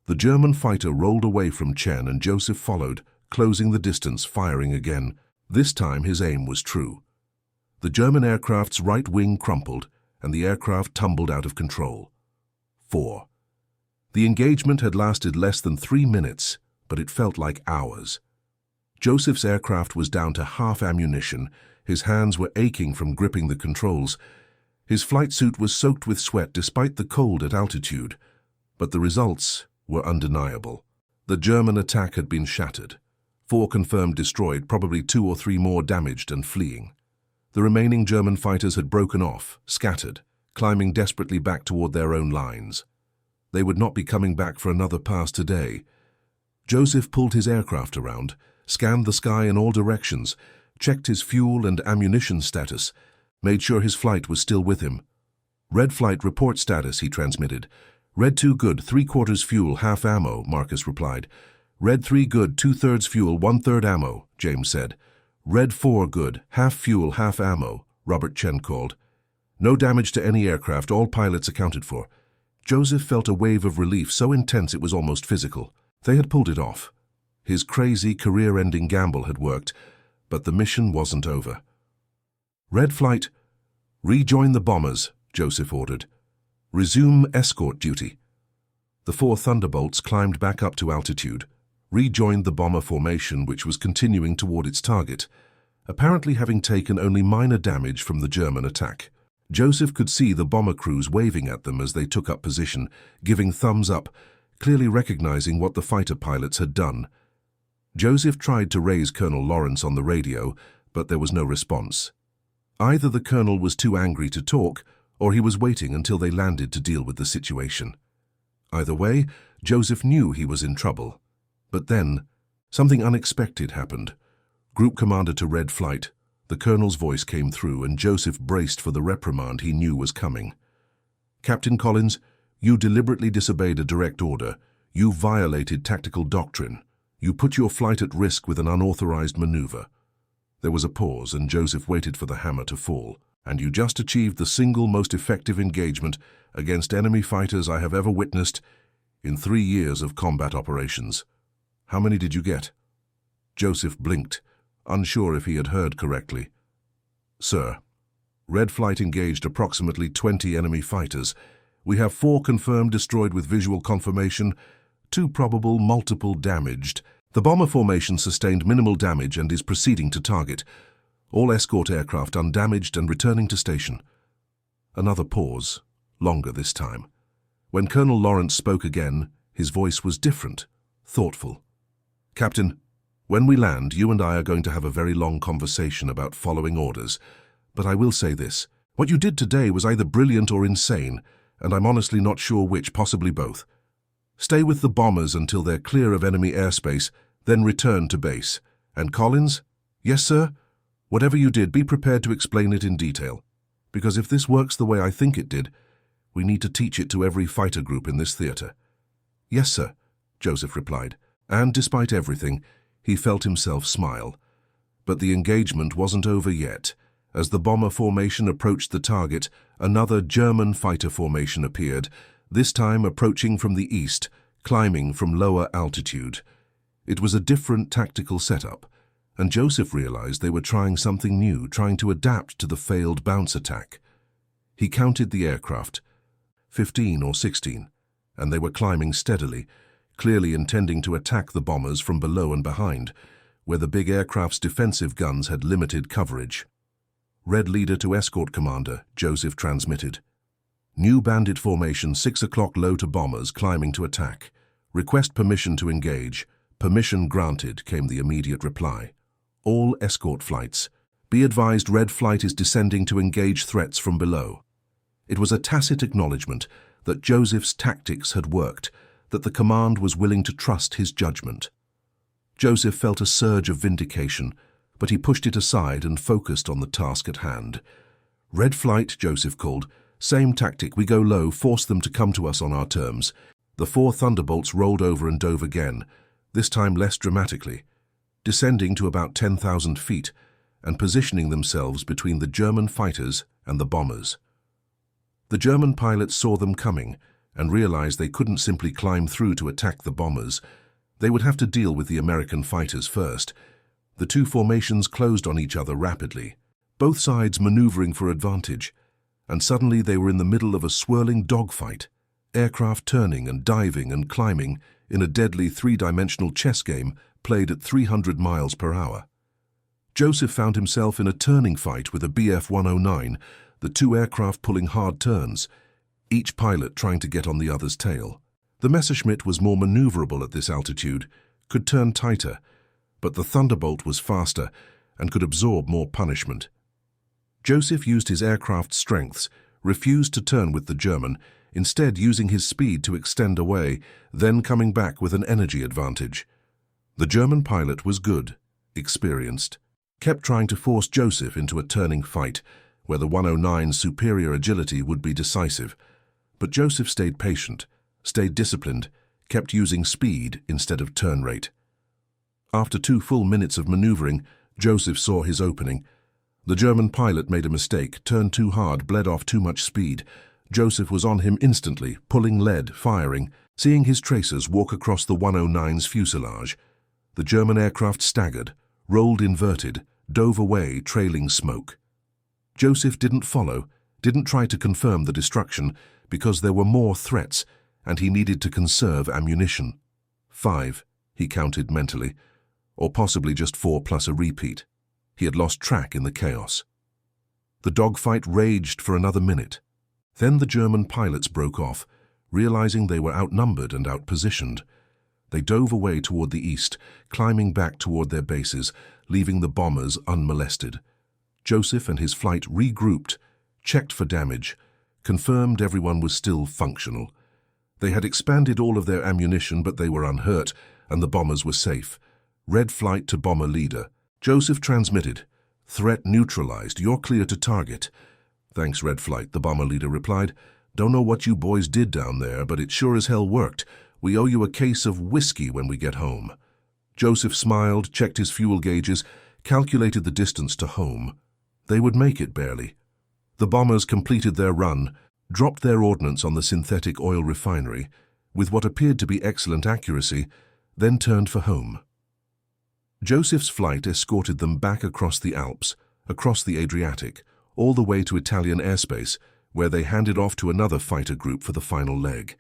The German fighter rolled away from Chen and Joseph followed, closing the distance, firing again. This time his aim was true. The German aircraft's right wing crumpled, and the aircraft tumbled out of control. 4. The engagement had lasted less than 3 minutes, but it felt like hours. Joseph's aircraft was down to half ammunition, his hands were aching from gripping the controls. His flight suit was soaked with sweat despite the cold at altitude, but the results were undeniable. The German attack had been shattered. 4 confirmed destroyed, probably 2 or 3 more damaged and fleeing. The remaining German fighters had broken off, scattered, climbing desperately back toward their own lines. They would not be coming back for another pass today. Joseph pulled his aircraft around, scanned the sky in all directions, checked his fuel and ammunition status, made sure his flight was still with him. "Red flight report status," he transmitted. "Red 2 good, 3/4 fuel, half ammo," Marcus replied. "Red 3 good, 2/3 fuel, 1/3 ammo," James said. "Red 4 good, half fuel, half ammo," Robert Chen called. "No damage to any aircraft, all pilots accounted for." Joseph felt a wave of relief so intense it was almost physical. They had pulled it off. His crazy, career-ending gamble had worked, but the mission wasn't over. "Red flight, rejoin the bombers," Joseph ordered. "Resume escort duty." The 4 Thunderbolts climbed back up to altitude, rejoined the bomber formation which was continuing toward its target, apparently having taken only minor damage from the German attack. Joseph could see the bomber crews waving at them as they took up position, giving thumbs up, clearly recognizing what the fighter pilots had done. Joseph tried to raise Colonel Lawrence on the radio, but there was no response. Either the colonel was too angry to talk, or he was waiting until they landed to deal with the situation. Either way, Joseph knew he was in trouble. But then, something unexpected happened. "Group commander to Red Flight." The colonel's voice came through, and Joseph braced for the reprimand he knew was coming. "Captain Collins, you deliberately disobeyed a direct order. You violated tactical doctrine. You put your flight at risk with an unauthorized maneuver." There was a pause, and Joseph waited for the hammer to fall. "And you just achieved the single most effective engagement against enemy fighters I have ever witnessed in 3 years of combat operations. How many did you get?" Joseph blinked, unsure if he had heard correctly. "Sir, Red Flight engaged approximately 20 enemy fighters. We have 4 confirmed destroyed with visual confirmation, 2 probable, multiple damaged. The bomber formation sustained minimal damage and is proceeding to target. All escort aircraft undamaged and returning to station." Another pause, longer this time. When Colonel Lawrence spoke again, his voice was different, thoughtful. "Captain, when we land, you and I are going to have a very long conversation about following orders. But I will say this. What you did today was either brilliant or insane, and I'm honestly not sure which, possibly both. Stay with the bombers until they're clear of enemy airspace, then return to base. And Collins?" "Yes, sir? Whatever you did, be prepared to explain it in detail. Because if this works the way I think it did, we need to teach it to every fighter group in this theater." "Yes, sir," Joseph replied. And despite everything, he felt himself smile. But the engagement wasn't over yet. As the bomber formation approached the target, another German fighter formation appeared, this time approaching from the east, climbing from lower altitude. It was a different tactical setup, and Joseph realized they were trying something new, trying to adapt to the failed bounce attack. He counted the aircraft, 15 or 16, and they were climbing steadily, clearly intending to attack the bombers from below and behind, where the big aircraft's defensive guns had limited coverage. "Red leader to escort commander," Joseph transmitted. "New bandit formation, 6 o'clock low to bombers climbing to attack. Request permission to engage. Permission granted," came the immediate reply. "All escort flights. Be advised Red Flight is descending to engage threats from below." It was a tacit acknowledgement that Joseph's tactics had worked, that the command was willing to trust his judgment. Joseph felt a surge of vindication, but he pushed it aside and focused on the task at hand. "Red Flight," Joseph called. "Same tactic, we go low, force them to come to us on our terms." The 4 Thunderbolts rolled over and dove again, this time less dramatically, descending to about 10,000 feet and positioning themselves between the German fighters and the bombers. The German pilots saw them coming and realized they couldn't simply climb through to attack the bombers. They would have to deal with the American fighters first. The two formations closed on each other rapidly, both sides maneuvering for advantage, and suddenly they were in the middle of a swirling dogfight, aircraft turning and diving and climbing in a deadly three-dimensional chess game played at 300 miles per hour. Joseph found himself in a turning fight with a Bf-109, the two aircraft pulling hard turns, each pilot trying to get on the other's tail. The Messerschmitt was more maneuverable at this altitude, could turn tighter, but the Thunderbolt was faster and could absorb more punishment. Joseph used his aircraft's strengths, refused to turn with the German, instead using his speed to extend away, then coming back with an energy advantage. The German pilot was good, experienced, kept trying to force Joseph into a turning fight, where the 109's superior agility would be decisive. But Joseph stayed patient, stayed disciplined, kept using speed instead of turn rate. After 2 full minutes of maneuvering, Joseph saw his opening. The German pilot made a mistake, turned too hard, bled off too much speed. Joseph was on him instantly, pulling lead, firing, seeing his tracers walk across the 109's fuselage. The German aircraft staggered, rolled inverted, dove away, trailing smoke. Joseph didn't follow, didn't try to confirm the destruction, because there were more threats, and he needed to conserve ammunition. 5, he counted mentally, or possibly just 4 plus a repeat. He had lost track in the chaos. The dogfight raged for another minute. Then the German pilots broke off, realizing they were outnumbered and outpositioned. They dove away toward the east, climbing back toward their bases, leaving the bombers unmolested. Joseph and his flight regrouped, checked for damage, confirmed everyone was still functional. They had expanded all of their ammunition, but they were unhurt, and the bombers were safe. Red flight to bomber leader. Joseph transmitted. Threat neutralized. You're clear to target. Thanks, Red Flight, the bomber leader replied. Don't know what you boys did down there, but it sure as hell worked. We owe you a case of whiskey when we get home. Joseph smiled, checked his fuel gauges, calculated the distance to home. They would make it barely. The bombers completed their run, dropped their ordnance on the synthetic oil refinery, with what appeared to be excellent accuracy, then turned for home. Joseph's flight escorted them back across the Alps, across the Adriatic, all the way to Italian airspace, where they handed off to another fighter group for the final leg.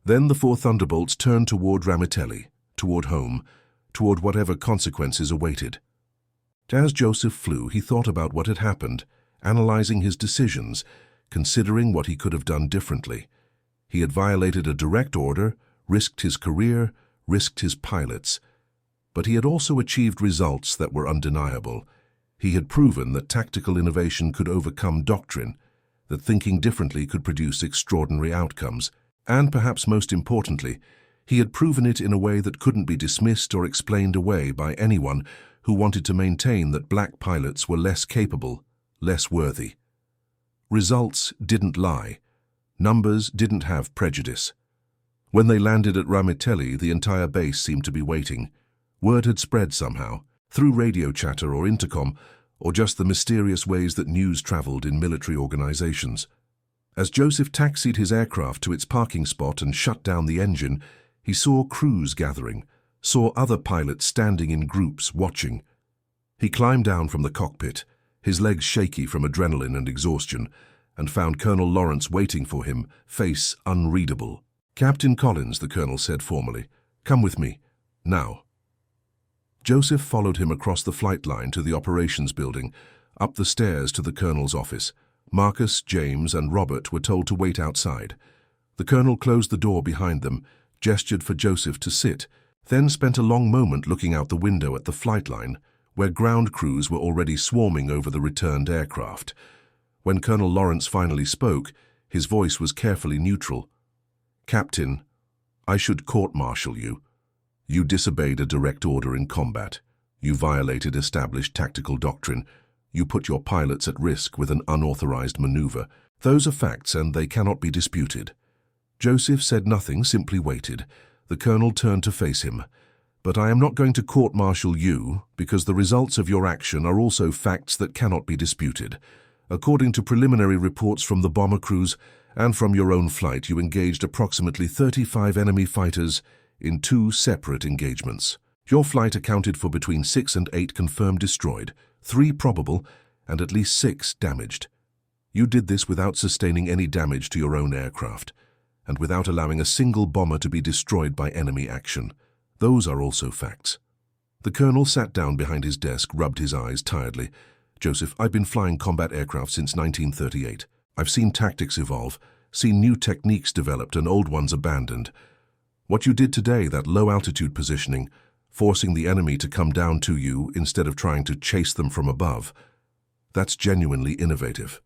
Then the 4 Thunderbolts turned toward Ramitelli, toward home, toward whatever consequences awaited. As Joseph flew, he thought about what had happened, analyzing his decisions, considering what he could have done differently. He had violated a direct order, risked his career, risked his pilots. But he had also achieved results that were undeniable. He had proven that tactical innovation could overcome doctrine, that thinking differently could produce extraordinary outcomes, and perhaps most importantly, he had proven it in a way that couldn't be dismissed or explained away by anyone who wanted to maintain that black pilots were less capable, less worthy. Results didn't lie. Numbers didn't have prejudice. When they landed at Ramitelli, the entire base seemed to be waiting. Word had spread somehow, through radio chatter or intercom, or just the mysterious ways that news traveled in military organizations. As Joseph taxied his aircraft to its parking spot and shut down the engine, he saw crews gathering, saw other pilots standing in groups watching. He climbed down from the cockpit, his legs shaky from adrenaline and exhaustion, and found Colonel Lawrence waiting for him, face unreadable. "Captain Collins," the colonel said formally, "come with me, now." Joseph followed him across the flight line to the operations building, up the stairs to the colonel's office. Marcus, James, and Robert were told to wait outside. The colonel closed the door behind them, gestured for Joseph to sit, then spent a long moment looking out the window at the flight line, where ground crews were already swarming over the returned aircraft. When Colonel Lawrence finally spoke, his voice was carefully neutral. "Captain, I should court-martial you. You disobeyed a direct order in combat. You violated established tactical doctrine. You put your pilots at risk with an unauthorized maneuver. Those are facts, and they cannot be disputed." Joseph said nothing, simply waited. The colonel turned to face him. "But I am not going to court-martial you, because the results of your action are also facts that cannot be disputed. According to preliminary reports from the bomber crews, And from your own flight, you engaged approximately 35 enemy fighters in 2 separate engagements. Your flight accounted for between 6 and 8 confirmed destroyed, 3 probable, and at least 6 damaged. You did this without sustaining any damage to your own aircraft, and without allowing a single bomber to be destroyed by enemy action. Those are also facts. The colonel sat down behind his desk, rubbed his eyes tiredly. Joseph, I've been flying combat aircraft since 1938. I've seen tactics evolve, seen new techniques developed and old ones abandoned. What you did today, that low-altitude positioning, forcing the enemy to come down to you instead of trying to chase them from above, that's genuinely innovative.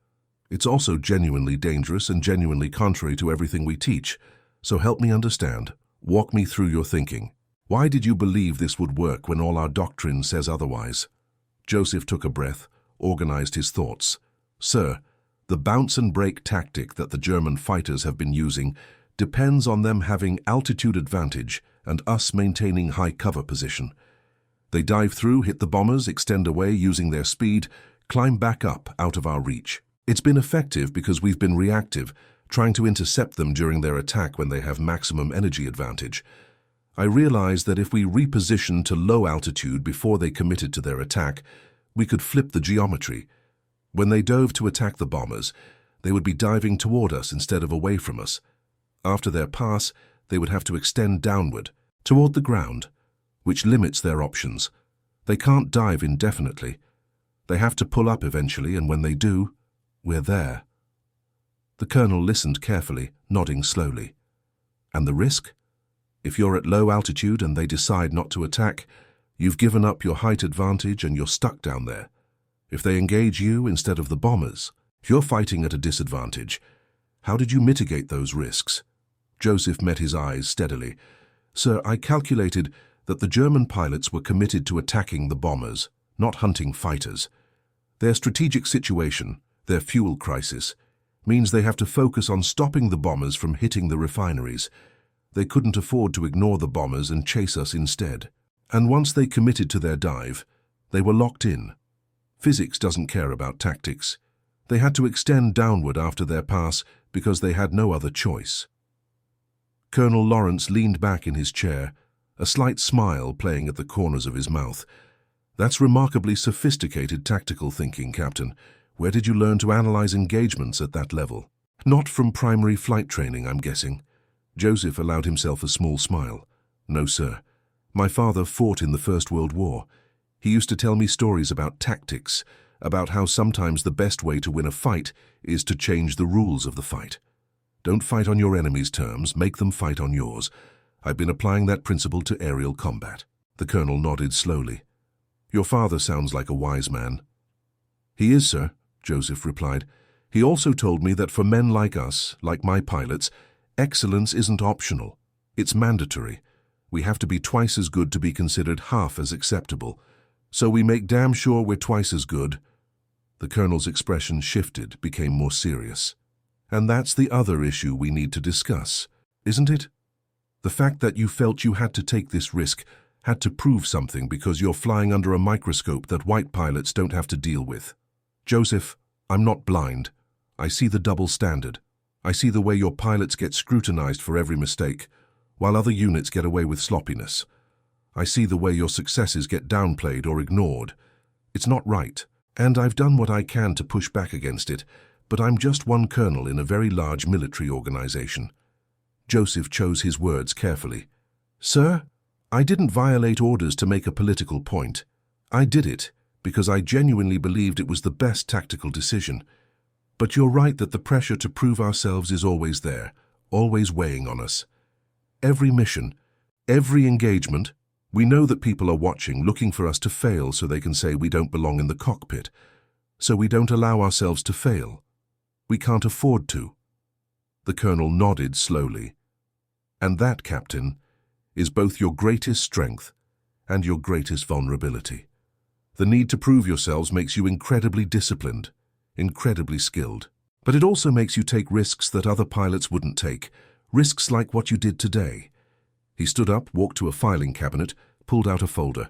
It's also genuinely dangerous and genuinely contrary to everything we teach. So help me understand. Walk me through your thinking. Why did you believe this would work when all our doctrine says otherwise? Joseph took a breath, organized his thoughts. Sir, the bounce and break tactic that the German fighters have been using depends on them having altitude advantage and us maintaining high cover position. They dive through, hit the bombers, extend away using their speed, climb back up out of our reach. It's been effective because we've been reactive, trying to intercept them during their attack when they have maximum energy advantage. I realized that if we repositioned to low altitude before they committed to their attack, we could flip the geometry. When they dove to attack the bombers, they would be diving toward us instead of away from us. After their pass, they would have to extend downward, toward the ground, which limits their options. They can't dive indefinitely. They have to pull up eventually, and when they do, we're there. The colonel listened carefully, nodding slowly. And the risk? If you're at low altitude and they decide not to attack, you've given up your height advantage and you're stuck down there. If they engage you instead of the bombers, if you're fighting at a disadvantage, how did you mitigate those risks? Joseph met his eyes steadily. Sir, I calculated that the German pilots were committed to attacking the bombers, not hunting fighters. Their strategic situation, their fuel crisis, means they have to focus on stopping the bombers from hitting the refineries. They couldn't afford to ignore the bombers and chase us instead. And once they committed to their dive, they were locked in. Physics doesn't care about tactics. They had to extend downward after their pass because they had no other choice. Colonel Lawrence leaned back in his chair, a slight smile playing at the corners of his mouth. That's remarkably sophisticated tactical thinking, Captain. Where did you learn to analyze engagements at that level? Not from primary flight training, I'm guessing. Joseph allowed himself a small smile. No, sir. My father fought in the First World War. He used to tell me stories about tactics, about how sometimes the best way to win a fight is to change the rules of the fight. Don't fight on your enemy's terms, make them fight on yours. I've been applying that principle to aerial combat. The colonel nodded slowly. Your father sounds like a wise man. He is, sir, Joseph replied. He also told me that for men like us, like my pilots, excellence isn't optional. It's mandatory. We have to be twice as good to be considered half as acceptable. So we make damn sure we're twice as good. The colonel's expression shifted, became more serious. And that's the other issue we need to discuss, isn't it? The fact that you felt you had to take this risk, had to prove something because you're flying under a microscope that white pilots don't have to deal with. Joseph, I'm not blind. I see the double standard. I see the way your pilots get scrutinized for every mistake, while other units get away with sloppiness. I see the way your successes get downplayed or ignored. It's not right, and I've done what I can to push back against it, but I'm just one colonel in a very large military organization. Joseph chose his words carefully. Sir, I didn't violate orders to make a political point. I did it because I genuinely believed it was the best tactical decision. But you're right that the pressure to prove ourselves is always there, always weighing on us. Every mission, every engagement, we know that people are watching, looking for us to fail so they can say we don't belong in the cockpit. So we don't allow ourselves to fail. We can't afford to. The colonel nodded slowly. And that, Captain, is both your greatest strength and your greatest vulnerability. The need to prove yourselves makes you incredibly disciplined, incredibly skilled. But it also makes you take risks that other pilots wouldn't take, risks like what you did today. He stood up, walked to a filing cabinet, pulled out a folder.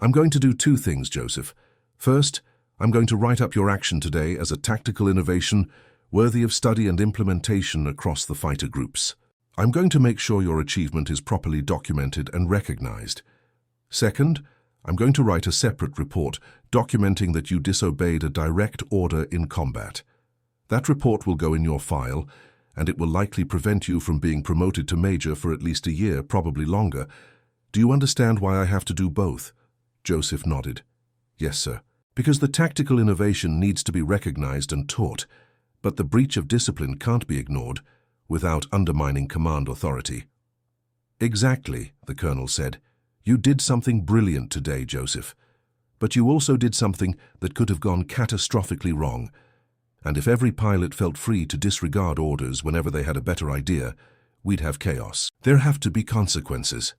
I'm going to do 2 things, Joseph. First, I'm going to write up your action today as a tactical innovation worthy of study and implementation across the fighter groups. I'm going to make sure your achievement is properly documented and recognized. Second, I'm going to write a separate report documenting that you disobeyed a direct order in combat. That report will go in your file, and it will likely prevent you from being promoted to major for at least a year, probably longer. Do you understand why I have to do both? Joseph nodded. Yes, sir. Because the tactical innovation needs to be recognized and taught, but the breach of discipline can't be ignored without undermining command authority. Exactly, the colonel said. You did something brilliant today, Joseph. But you also did something that could have gone catastrophically wrong. And if every pilot felt free to disregard orders whenever they had a better idea, we'd have chaos. There have to be consequences.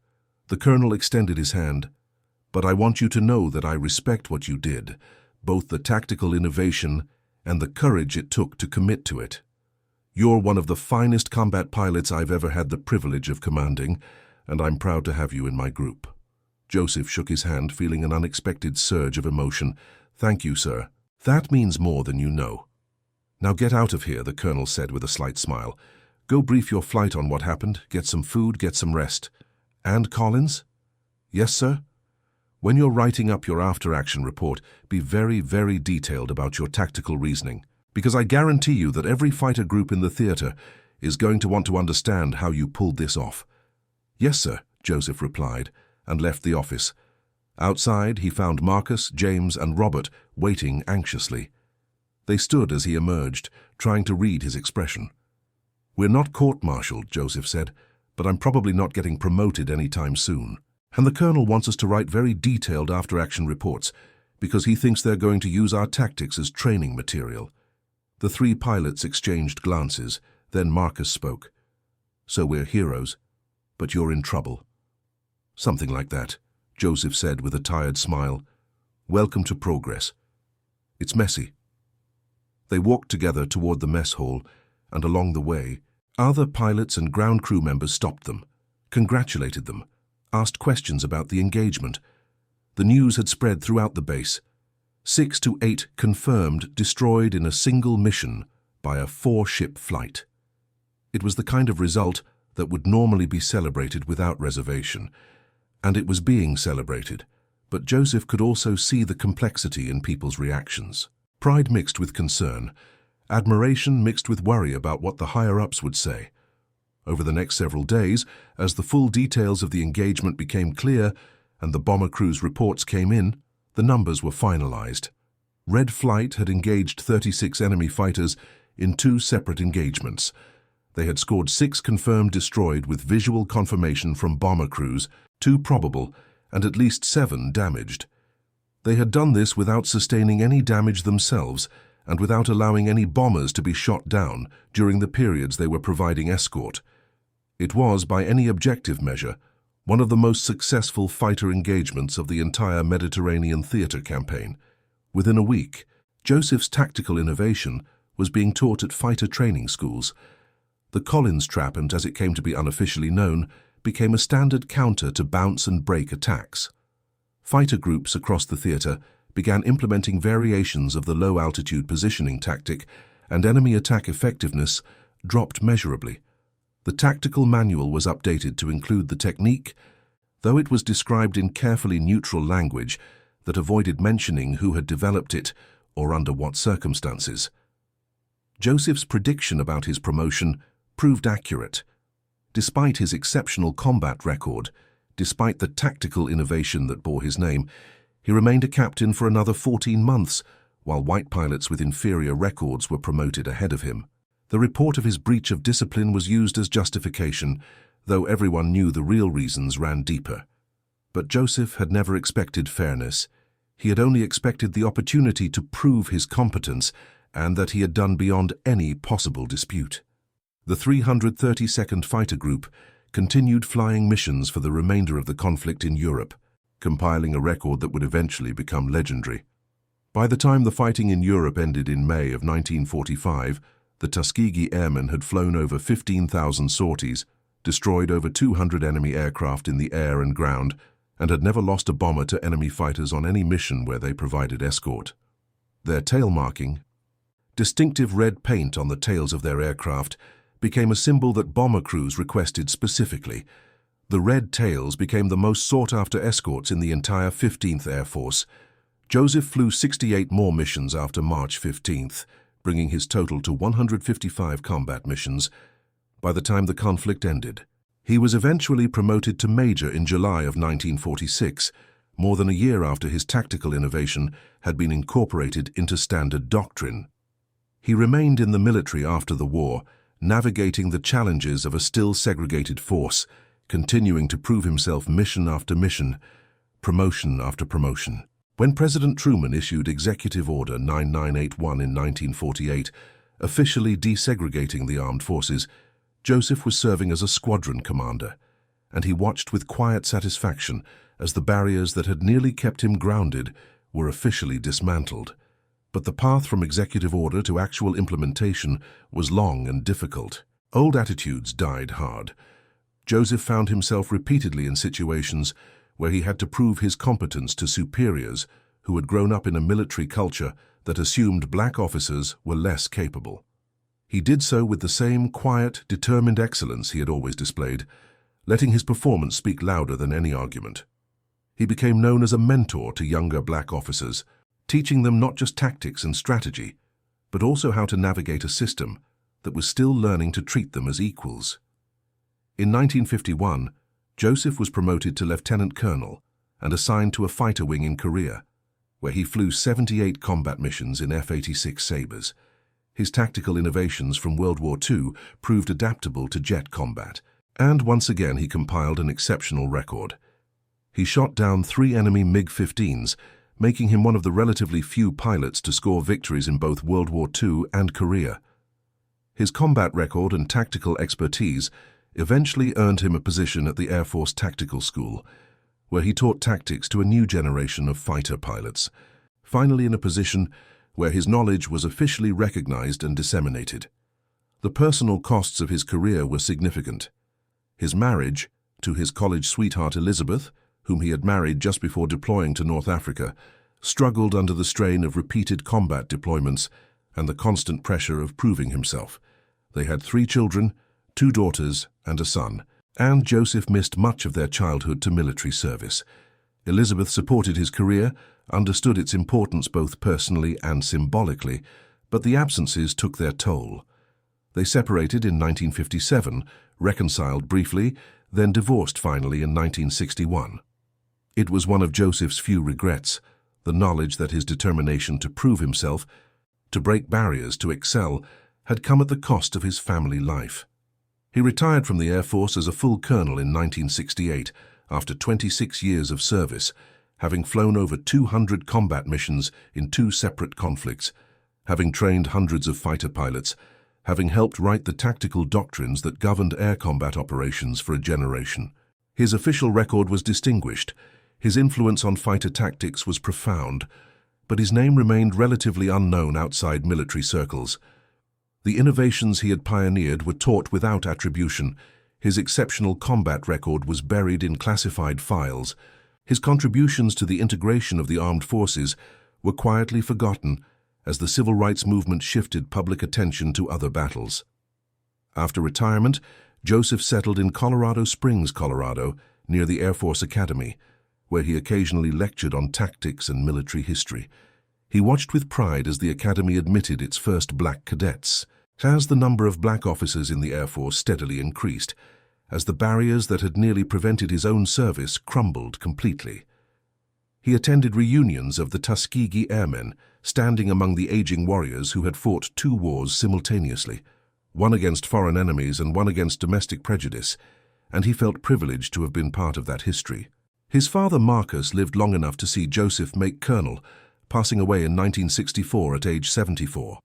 The colonel extended his hand. But I want you to know that I respect what you did, both the tactical innovation and the courage it took to commit to it. You're one of the finest combat pilots I've ever had the privilege of commanding, and I'm proud to have you in my group. Joseph shook his hand, feeling an unexpected surge of emotion. Thank you, sir. That means more than you know. Now get out of here, the colonel said with a slight smile. Go brief your flight on what happened, get some food, get some rest. And Collins? Yes, sir? When you're writing up your after-action report, be very, very detailed about your tactical reasoning, because I guarantee you that every fighter group in the theater is going to want to understand how you pulled this off. Yes, sir, Joseph replied, and left the office. Outside, he found Marcus, James, and Robert waiting anxiously. They stood as he emerged, trying to read his expression. We're not court-martialed, Joseph said, but I'm probably not getting promoted anytime soon. And the colonel wants us to write very detailed after-action reports because he thinks they're going to use our tactics as training material. The three pilots exchanged glances, then Marcus spoke. So we're heroes, but you're in trouble. Something like that, Joseph said with a tired smile. Welcome to progress. It's messy. They walked together toward the mess hall, and along the way, other pilots and ground crew members stopped them, congratulated them, asked questions about the engagement. The news had spread throughout the base. 6 to 8 confirmed destroyed in a single mission by a 4-ship flight. It was the kind of result that would normally be celebrated without reservation, and it was being celebrated, but Joseph could also see the complexity in people's reactions. Pride mixed with concern, admiration mixed with worry about what the higher-ups would say. Over the next several days, as the full details of the engagement became clear and the bomber crew's reports came in, the numbers were finalized. Red Flight had engaged 36 enemy fighters in 2 separate engagements. They had scored 6 confirmed destroyed with visual confirmation from bomber crews, 2 probable, and at least 7 damaged. They had done this without sustaining any damage themselves and without allowing any bombers to be shot down during the periods they were providing escort. It was, by any objective measure, one of the most successful fighter engagements of the entire Mediterranean theater campaign. Within a week, Joseph's tactical innovation was being taught at fighter training schools. The Collins Trap, and as it came to be unofficially known, became a standard counter to bounce and break attacks. Fighter groups across the theater began implementing variations of the low-altitude positioning tactic, and enemy attack effectiveness dropped measurably. The tactical manual was updated to include the technique, though it was described in carefully neutral language that avoided mentioning who had developed it or under what circumstances. Joseph's prediction about his promotion proved accurate. Despite his exceptional combat record, despite the tactical innovation that bore his name, he remained a captain for another 14 months, while white pilots with inferior records were promoted ahead of him. The report of his breach of discipline was used as justification, though everyone knew the real reasons ran deeper. But Joseph had never expected fairness. He had only expected the opportunity to prove his competence and that he had done beyond any possible dispute. The 332nd Fighter Group continued flying missions for the remainder of the conflict in Europe, compiling a record that would eventually become legendary. By the time the fighting in Europe ended in May of 1945, the Tuskegee Airmen had flown over 15,000 sorties, destroyed over 200 enemy aircraft in the air and ground, and had never lost a bomber to enemy fighters on any mission where they provided escort. Their tail marking, Distinctive red paint on the tails of their aircraft became a symbol that bomber crews requested specifically. The red tails became the most sought-after escorts in the entire 15th Air Force. Joseph flew 68 more missions after March 15th, bringing his total to 155 combat missions by the time the conflict ended. He was eventually promoted to Major in July of 1946, more than a year after his tactical innovation had been incorporated into standard doctrine. He remained in the military after the war, navigating the challenges of a still segregated force, continuing to prove himself mission after mission, promotion after promotion. When President Truman issued Executive Order 9981 in 1948, officially desegregating the armed forces, Joseph was serving as a squadron commander, and he watched with quiet satisfaction as the barriers that had nearly kept him grounded were officially dismantled. But the path from executive order to actual implementation was long and difficult. Old attitudes died hard. Joseph found himself repeatedly in situations where he had to prove his competence to superiors who had grown up in a military culture that assumed black officers were less capable. He did so with the same quiet, determined excellence he had always displayed, letting his performance speak louder than any argument. He became known as a mentor to younger black officers, teaching them not just tactics and strategy, but also how to navigate a system that was still learning to treat them as equals. In 1951, Joseph was promoted to lieutenant colonel and assigned to a fighter wing in Korea, where he flew 78 combat missions in F-86 Sabres. His tactical innovations from World War II proved adaptable to jet combat, and once again he compiled an exceptional record. He shot down 3 enemy MiG-15s, making him one of the relatively few pilots to score victories in both World War II and Korea. His combat record and tactical expertise eventually earned him a position at the Air Force Tactical School, where he taught tactics to a new generation of fighter pilots, finally in a position where his knowledge was officially recognized and disseminated. The personal costs of his career were significant. His marriage to his college sweetheart Elizabeth, whom he had married just before deploying to North Africa, struggled under the strain of repeated combat deployments and the constant pressure of proving himself. They had 3 children, 2 daughters and a son, and Joseph missed much of their childhood to military service. Elizabeth supported his career, understood its importance both personally and symbolically, but the absences took their toll. They separated in 1957, reconciled briefly, then divorced finally in 1961. It was one of Joseph's few regrets, the knowledge that his determination to prove himself, to break barriers, to excel, had come at the cost of his family life. He retired from the Air Force as a full colonel in 1968 after 26 years of service, having flown over 200 combat missions in 2 separate conflicts, having trained hundreds of fighter pilots, having helped write the tactical doctrines that governed air combat operations for a generation. His official record was distinguished. His influence on fighter tactics was profound, but his name remained relatively unknown outside military circles. The innovations he had pioneered were taught without attribution. His exceptional combat record was buried in classified files. His contributions to the integration of the armed forces were quietly forgotten as the civil rights movement shifted public attention to other battles. After retirement, Joseph settled in Colorado Springs, Colorado, near the Air Force Academy, where he occasionally lectured on tactics and military history. He watched with pride as the Academy admitted its first black cadets, as the number of black officers in the Air Force steadily increased, as the barriers that had nearly prevented his own service crumbled completely. He attended reunions of the Tuskegee Airmen, standing among the aging warriors who had fought 2 wars simultaneously, one against foreign enemies and one against domestic prejudice, and he felt privileged to have been part of that history. His father Marcus lived long enough to see Joseph make colonel, passing away in 1964 at age 74.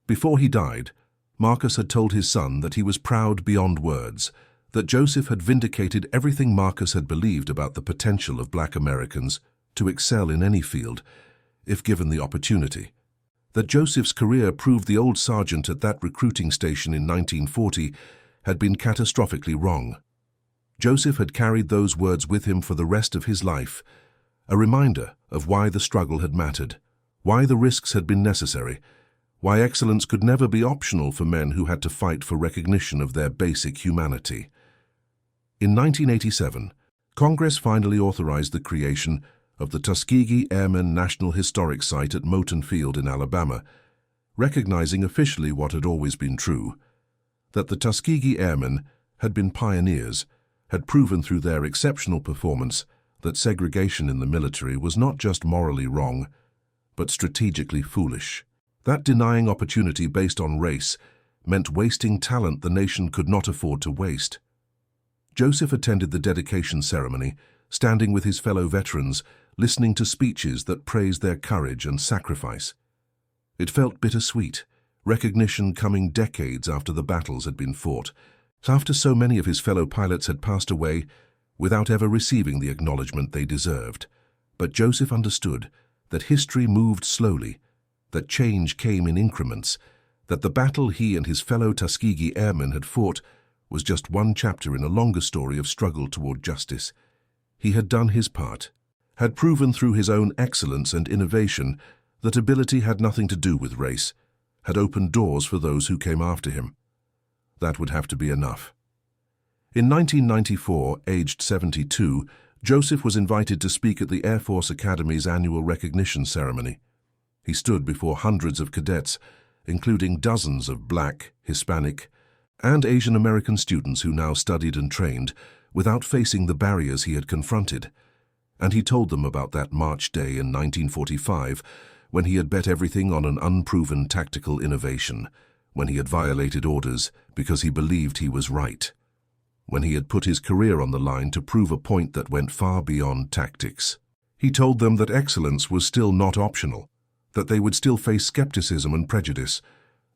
Before he died, Marcus had told his son that he was proud beyond words, that Joseph had vindicated everything Marcus had believed about the potential of black Americans to excel in any field, if given the opportunity. That Joseph's career proved the old sergeant at that recruiting station in 1940 had been catastrophically wrong. Joseph had carried those words with him for the rest of his life, a reminder of why the struggle had mattered, why the risks had been necessary, why excellence could never be optional for men who had to fight for recognition of their basic humanity. In 1987, Congress finally authorized the creation of the Tuskegee Airmen National Historic Site at Moton Field in Alabama, recognizing officially what had always been true, that the Tuskegee Airmen had been pioneers, had proven through their exceptional performance that segregation in the military was not just morally wrong, but strategically foolish. That denying opportunity based on race meant wasting talent the nation could not afford to waste. Joseph attended the dedication ceremony, standing with his fellow veterans, listening to speeches that praised their courage and sacrifice. It felt bittersweet, recognition coming decades after the battles had been fought, after so many of his fellow pilots had passed away without ever receiving the acknowledgement they deserved. But Joseph understood that history moved slowly, that change came in increments, that the battle he and his fellow Tuskegee Airmen had fought was just one chapter in a longer story of struggle toward justice. He had done his part, had proven through his own excellence and innovation that ability had nothing to do with race, had opened doors for those who came after him. That would have to be enough. In 1994, aged 72, Joseph was invited to speak at the Air Force Academy's annual recognition ceremony. He stood before hundreds of cadets, including dozens of Black, Hispanic, and Asian American students who now studied and trained without facing the barriers he had confronted. And he told them about that March day in 1945 when he had bet everything on an unproven tactical innovation, when he had violated orders because he believed he was right, when he had put his career on the line to prove a point that went far beyond tactics. He told them that excellence was still not optional, that they would still face skepticism and prejudice,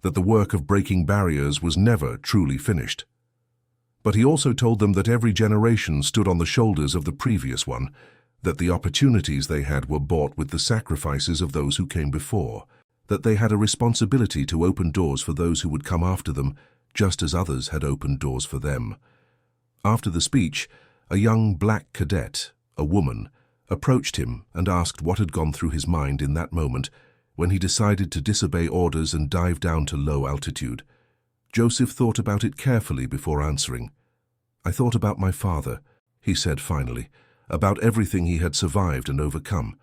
that the work of breaking barriers was never truly finished. But he also told them that every generation stood on the shoulders of the previous one, that the opportunities they had were bought with the sacrifices of those who came before, that they had a responsibility to open doors for those who would come after them, just as others had opened doors for them. After the speech, a young Black cadet, a woman, approached him and asked what had gone through his mind in that moment when he decided to disobey orders and dive down to low altitude. Joseph thought about it carefully before answering. "I thought about my father," he said finally, "about everything he had survived and overcome.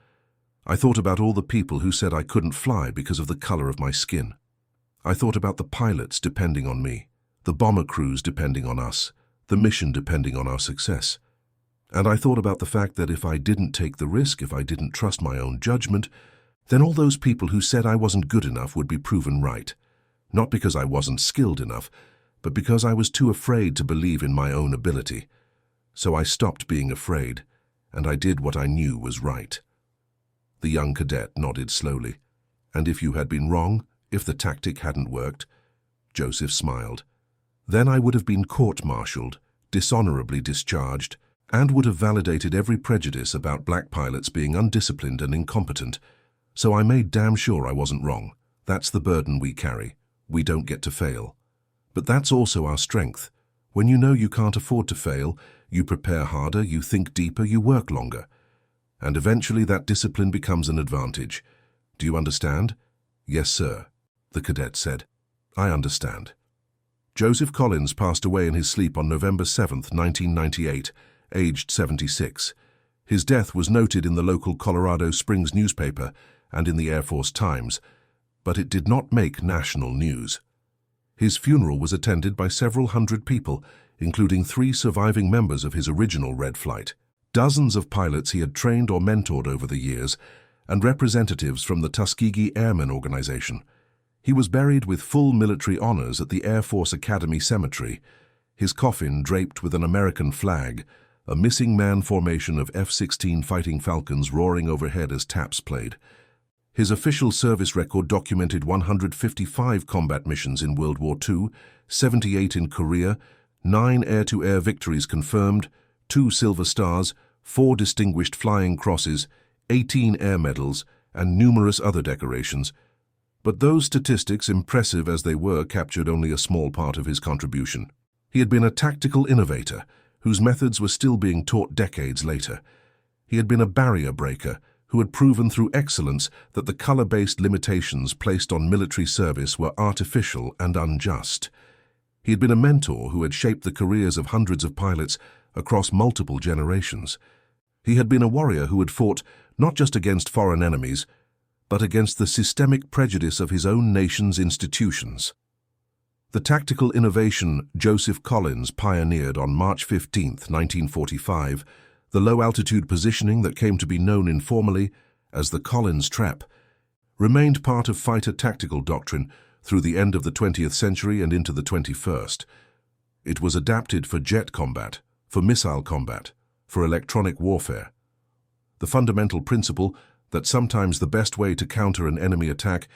I thought about all the people who said I couldn't fly because of the color of my skin. I thought about the pilots depending on me, the bomber crews depending on us, the mission depending on our success. And I thought about the fact that if I didn't take the risk, if I didn't trust my own judgment, then all those people who said I wasn't good enough would be proven right. Not because I wasn't skilled enough, but because I was too afraid to believe in my own ability. So I stopped being afraid, and I did what I knew was right." The young cadet nodded slowly. "And if you had been wrong, if the tactic hadn't worked?" Joseph smiled. "Then I would have been court-martialed, dishonorably discharged, and would have validated every prejudice about Black pilots being undisciplined and incompetent. So I made damn sure I wasn't wrong. That's the burden we carry. We don't get to fail. But that's also our strength. When you know you can't afford to fail, you prepare harder, you think deeper, you work longer. And eventually that discipline becomes an advantage. Do you understand?" "Yes, sir," the cadet said. "I understand." Joseph Collins passed away in his sleep on November 7, 1998, aged 76. His death was noted in the local Colorado Springs newspaper and in the Air Force Times, but it did not make national news. His funeral was attended by several hundred people, including 3 surviving members of his original Red Flight, dozens of pilots he had trained or mentored over the years, and representatives from the Tuskegee Airmen Organization. He was buried with full military honors at the Air Force Academy Cemetery, his coffin draped with an American flag, a missing man formation of F-16 Fighting Falcons roaring overhead as taps played. His official service record documented 155 combat missions in World War II, 78 in Korea, 9 air-to-air victories confirmed, 2 Silver Stars, 4 Distinguished Flying Crosses, 18 air medals, and numerous other decorations. But those statistics, impressive as they were, captured only a small part of his contribution. He had been a tactical innovator, whose methods were still being taught decades later. He had been a barrier breaker, who had proven through excellence that the color-based limitations placed on military service were artificial and unjust. He had been a mentor who had shaped the careers of hundreds of pilots across multiple generations. He had been a warrior who had fought not just against foreign enemies, but against the systemic prejudice of his own nation's institutions. The tactical innovation Joseph Collins pioneered on March 15, 1945, the low-altitude positioning that came to be known informally as the Collins Trap, remained part of fighter tactical doctrine through the end of the 20th century and into the 21st. It was adapted for jet combat, for missile combat, for electronic warfare. The fundamental principle that sometimes the best way to counter an enemy attack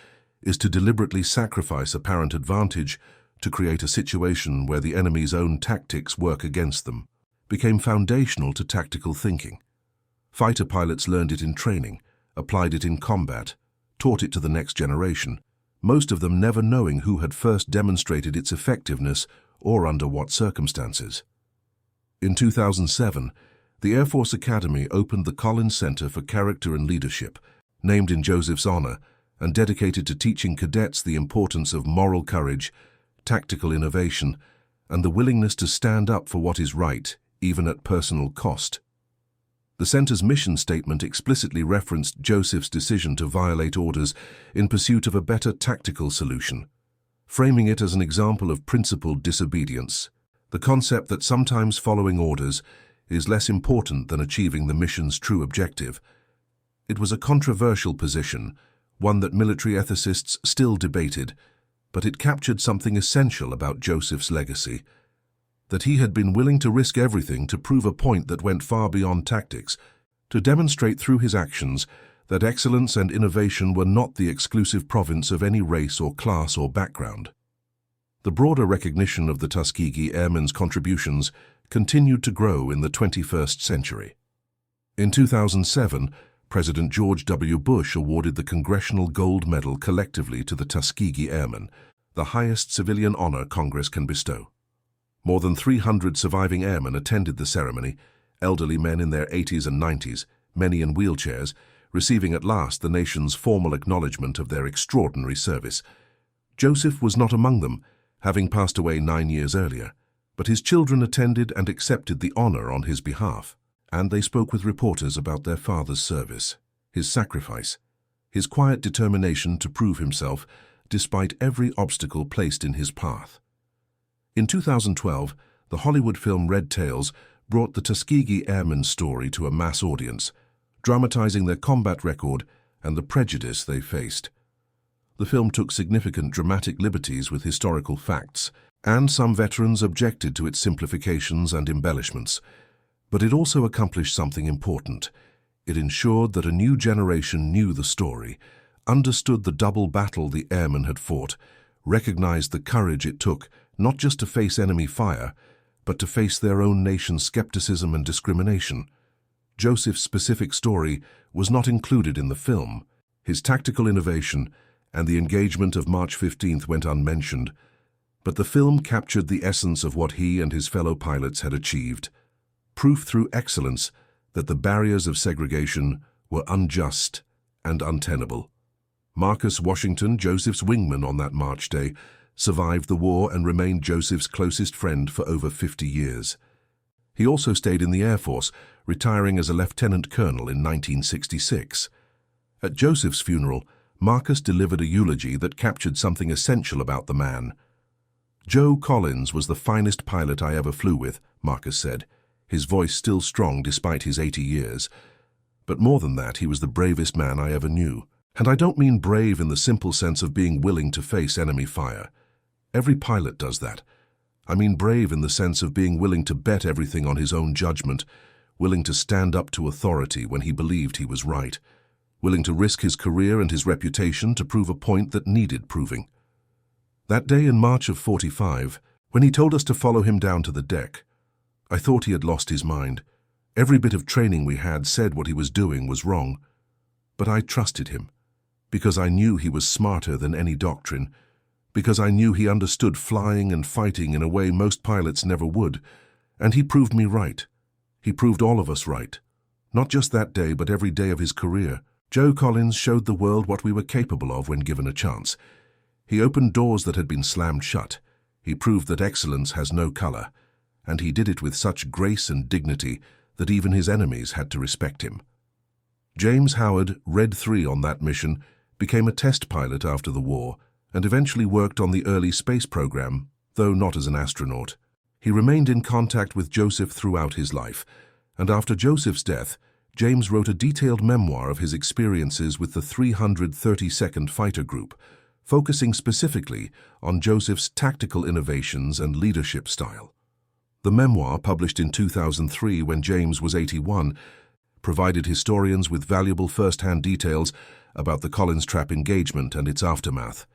is to deliberately sacrifice apparent advantage to create a situation where the enemy's own tactics work against them, became foundational to tactical thinking. Fighter pilots learned it in training, applied it in combat, taught it to the next generation, most of them never knowing who had first demonstrated its effectiveness or under what circumstances. In 2007, the Air Force Academy opened the Collins Center for Character and Leadership, named in Joseph's honor and dedicated to teaching cadets the importance of moral courage, tactical innovation, and the willingness to stand up for what is right, even at personal cost. The center's mission statement explicitly referenced Joseph's decision to violate orders in pursuit of a better tactical solution, framing it as an example of principled disobedience, the concept that sometimes following orders is less important than achieving the mission's true objective. It was a controversial position, one that military ethicists still debated, but it captured something essential about Joseph's legacy, that he had been willing to risk everything to prove a point that went far beyond tactics, to demonstrate through his actions that excellence and innovation were not the exclusive province of any race or class or background. The broader recognition of the Tuskegee Airmen's contributions continued to grow in the 21st century. In 2007, President George W. Bush awarded the Congressional Gold Medal collectively to the Tuskegee Airmen, the highest civilian honor Congress can bestow. More than 300 surviving airmen attended the ceremony, elderly men in their 80s and 90s, many in wheelchairs, receiving at last the nation's formal acknowledgement of their extraordinary service. Joseph was not among them, having passed away 9 years earlier, but his children attended and accepted the honor on his behalf, and they spoke with reporters about their father's service, his sacrifice, his quiet determination to prove himself despite every obstacle placed in his path. In 2012, the Hollywood film Red Tails brought the Tuskegee Airmen's story to a mass audience, dramatizing their combat record and the prejudice they faced. The film took significant dramatic liberties with historical facts, and some veterans objected to its simplifications and embellishments. But it also accomplished something important. It ensured that a new generation knew the story, understood the double battle the airmen had fought, recognized the courage it took not just to face enemy fire, but to face their own nation's skepticism and discrimination. Joseph's specific story was not included in the film. His tactical innovation and the engagement of March 15th went unmentioned, but the film captured the essence of what he and his fellow pilots had achieved, proof through excellence that the barriers of segregation were unjust and untenable. Marcus Washington, Joseph's wingman on that March day, survived the war and remained Joseph's closest friend for over 50 years. He also stayed in the Air Force, retiring as a lieutenant colonel in 1966. At Joseph's funeral, Marcus delivered a eulogy that captured something essential about the man. "Joe Collins was the finest pilot I ever flew with," Marcus said, his voice still strong despite his 80 years. "But more than that, he was the bravest man I ever knew. And I don't mean brave in the simple sense of being willing to face enemy fire. Every pilot does that. I mean brave in the sense of being willing to bet everything on his own judgment, willing to stand up to authority when he believed he was right, willing to risk his career and his reputation to prove a point that needed proving. That day in March of '45, when he told us to follow him down to the deck, I thought he had lost his mind. Every bit of training we had said what he was doing was wrong. But I trusted him, because I knew he was smarter than any doctrine, because I knew he understood flying and fighting in a way most pilots never would, and he proved me right. He proved all of us right. Not just that day, but every day of his career. Joe Collins showed the world what we were capable of when given a chance. He opened doors that had been slammed shut. He proved that excellence has no color, and he did it with such grace and dignity that even his enemies had to respect him. James Howard, Red 3 on that mission, became a test pilot after the war and eventually worked on the early space program, though not as an astronaut. He remained in contact with Joseph throughout his life, and after Joseph's death, James wrote a detailed memoir of his experiences with the 332nd Fighter Group, focusing specifically on Joseph's tactical innovations and leadership style. The memoir, published in 2003 when James was 81, provided historians with valuable first-hand details about the Collins Trap engagement and its aftermath.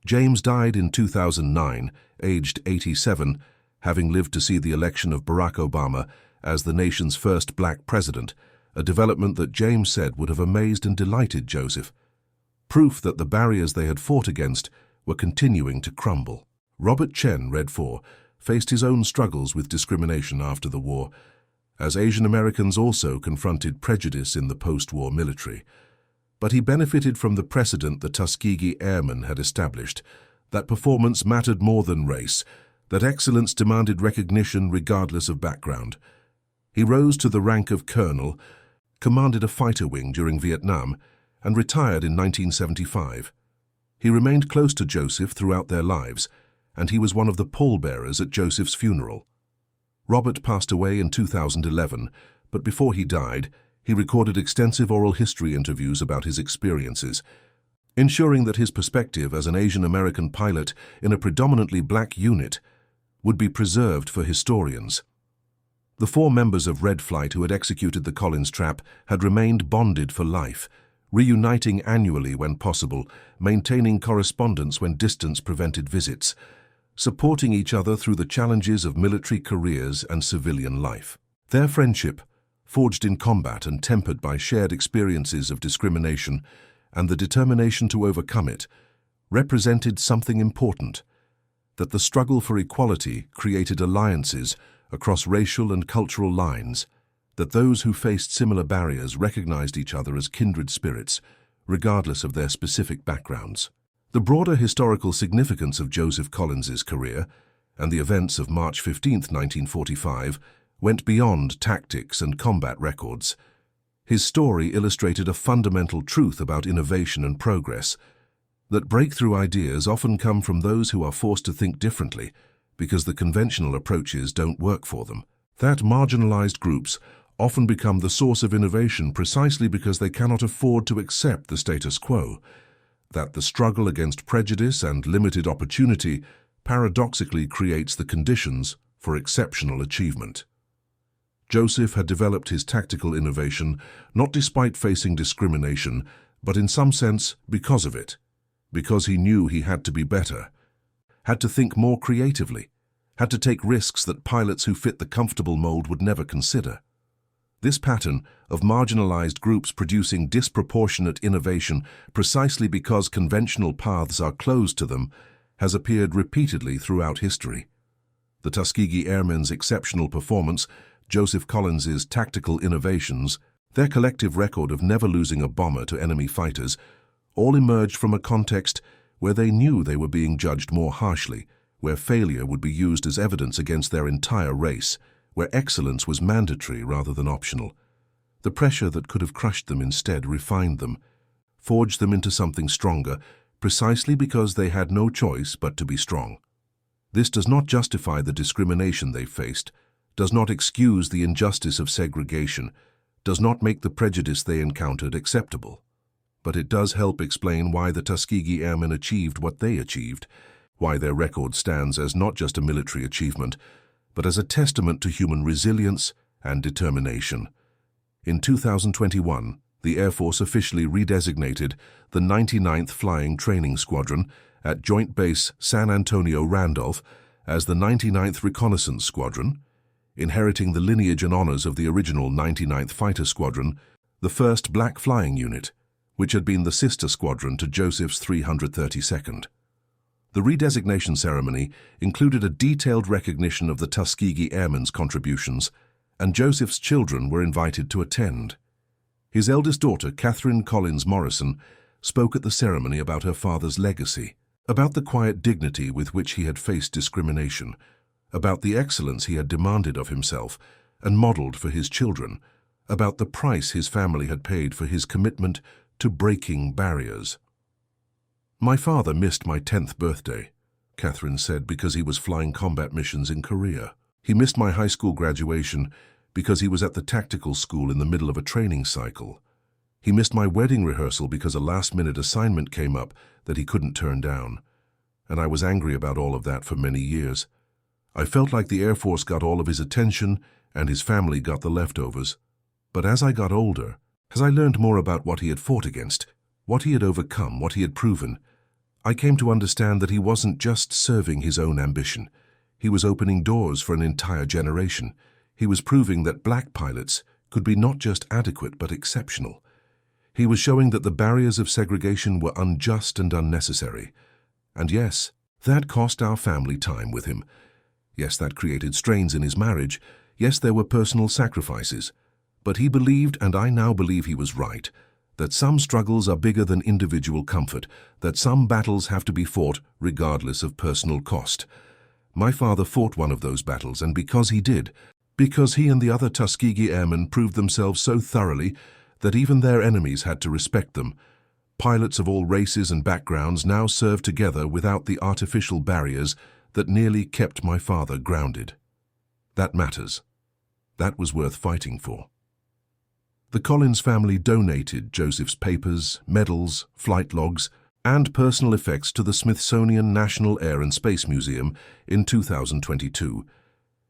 James died in 2009, aged 87, having lived to see the election of Barack Obama as the nation's first black president, a development that James said would have amazed and delighted Joseph. Proof that the barriers they had fought against were continuing to crumble. Robert Chen, Red 4, faced his own struggles with discrimination after the war, as Asian Americans also confronted prejudice in the post-war military. But he benefited from the precedent the Tuskegee Airmen had established, that performance mattered more than race, that excellence demanded recognition regardless of background. He rose to the rank of colonel, commanded a fighter wing during Vietnam, and retired in 1975. He remained close to Joseph throughout their lives, and he was one of the pallbearers at Joseph's funeral. Robert passed away in 2011, but before he died, he recorded extensive oral history interviews about his experiences, ensuring that his perspective as an Asian American pilot in a predominantly black unit would be preserved for historians. The 4 members of Red Flight who had executed the Collins Trap had remained bonded for life, reuniting annually when possible, maintaining correspondence when distance prevented visits, supporting each other through the challenges of military careers and civilian life. Their friendship, forged in combat and tempered by shared experiences of discrimination and the determination to overcome it, represented something important, that the struggle for equality created alliances across racial and cultural lines, that those who faced similar barriers recognized each other as kindred spirits, regardless of their specific backgrounds. The broader historical significance of Joseph Collins's career and the events of March 15, 1945, went beyond tactics and combat records. His story illustrated a fundamental truth about innovation and progress, that breakthrough ideas often come from those who are forced to think differently because the conventional approaches don't work for them. That marginalized groups often become the source of innovation precisely because they cannot afford to accept the status quo. That the struggle against prejudice and limited opportunity paradoxically creates the conditions for exceptional achievement. Joseph had developed his tactical innovation not despite facing discrimination, but in some sense because of it, because he knew he had to be better, had to think more creatively, had to take risks that pilots who fit the comfortable mold would never consider. This pattern of marginalized groups producing disproportionate innovation precisely because conventional paths are closed to them has appeared repeatedly throughout history. The Tuskegee Airmen's exceptional performance, Joseph Collins's tactical innovations, their collective record of never losing a bomber to enemy fighters, all emerged from a context where they knew they were being judged more harshly, where failure would be used as evidence against their entire race, where excellence was mandatory rather than optional. The pressure that could have crushed them instead refined them, forged them into something stronger, precisely because they had no choice but to be strong. This does not justify the discrimination they faced, does not excuse the injustice of segregation, does not make the prejudice they encountered acceptable. But it does help explain why the Tuskegee Airmen achieved what they achieved, why their record stands as not just a military achievement, but as a testament to human resilience and determination. In 2021, the Air Force officially redesignated the 99th Flying Training Squadron at Joint Base San Antonio Randolph as the 99th Reconnaissance Squadron, inheriting the lineage and honors of the original 99th Fighter Squadron, the first black flying unit, which had been the sister squadron to Joseph's 332nd. The redesignation ceremony included a detailed recognition of the Tuskegee Airmen's contributions, and Joseph's children were invited to attend. His eldest daughter, Catherine Collins Morrison, spoke at the ceremony about her father's legacy, about the quiet dignity with which he had faced discrimination, about the excellence he had demanded of himself and modeled for his children, about the price his family had paid for his commitment to breaking barriers. "My father missed my 10th birthday," Catherine said, "because he was flying combat missions in Korea. He missed my high school graduation because he was at the tactical school in the middle of a training cycle. He missed my wedding rehearsal because a last-minute assignment came up that he couldn't turn down. And I was angry about all of that for many years. I felt like the Air Force got all of his attention and his family got the leftovers. But as I got older, as I learned more about what he had fought against, what he had overcome, what he had proven, I came to understand that he wasn't just serving his own ambition. He was opening doors for an entire generation. He was proving that black pilots could be not just adequate but exceptional. He was showing that the barriers of segregation were unjust and unnecessary. And yes, that cost our family time with him. Yes, that created strains in his marriage. Yes, there were personal sacrifices. But he believed, and I now believe he was right, that some struggles are bigger than individual comfort, that some battles have to be fought regardless of personal cost. My father fought one of those battles, and because he did, because he and the other Tuskegee Airmen proved themselves so thoroughly that even their enemies had to respect them, pilots of all races and backgrounds now serve together without the artificial barriers that nearly kept my father grounded. That matters. That was worth fighting for. The Collins family donated Joseph's papers, medals, flight logs, and personal effects to the Smithsonian National Air and Space Museum in 2022,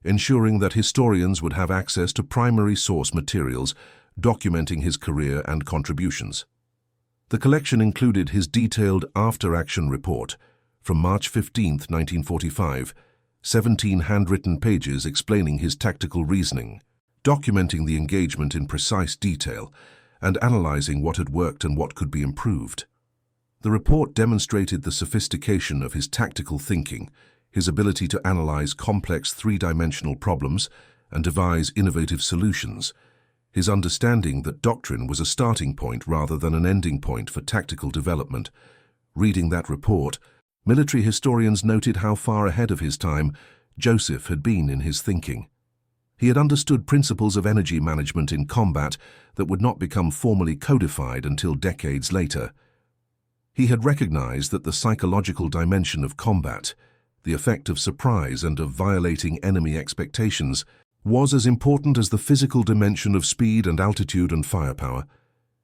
ensuring that historians would have access to primary source materials documenting his career and contributions. The collection included his detailed after-action report from March 15, 1945, 17 handwritten pages explaining his tactical reasoning, documenting the engagement in precise detail, and analyzing what had worked and what could be improved. The report demonstrated the sophistication of his tactical thinking, his ability to analyze complex three-dimensional problems and devise innovative solutions, his understanding that doctrine was a starting point rather than an ending point for tactical development. Reading that report, military historians noted how far ahead of his time Joseph had been in his thinking. He had understood principles of energy management in combat that would not become formally codified until decades later. He had recognized that the psychological dimension of combat, the effect of surprise and of violating enemy expectations, was as important as the physical dimension of speed and altitude and firepower.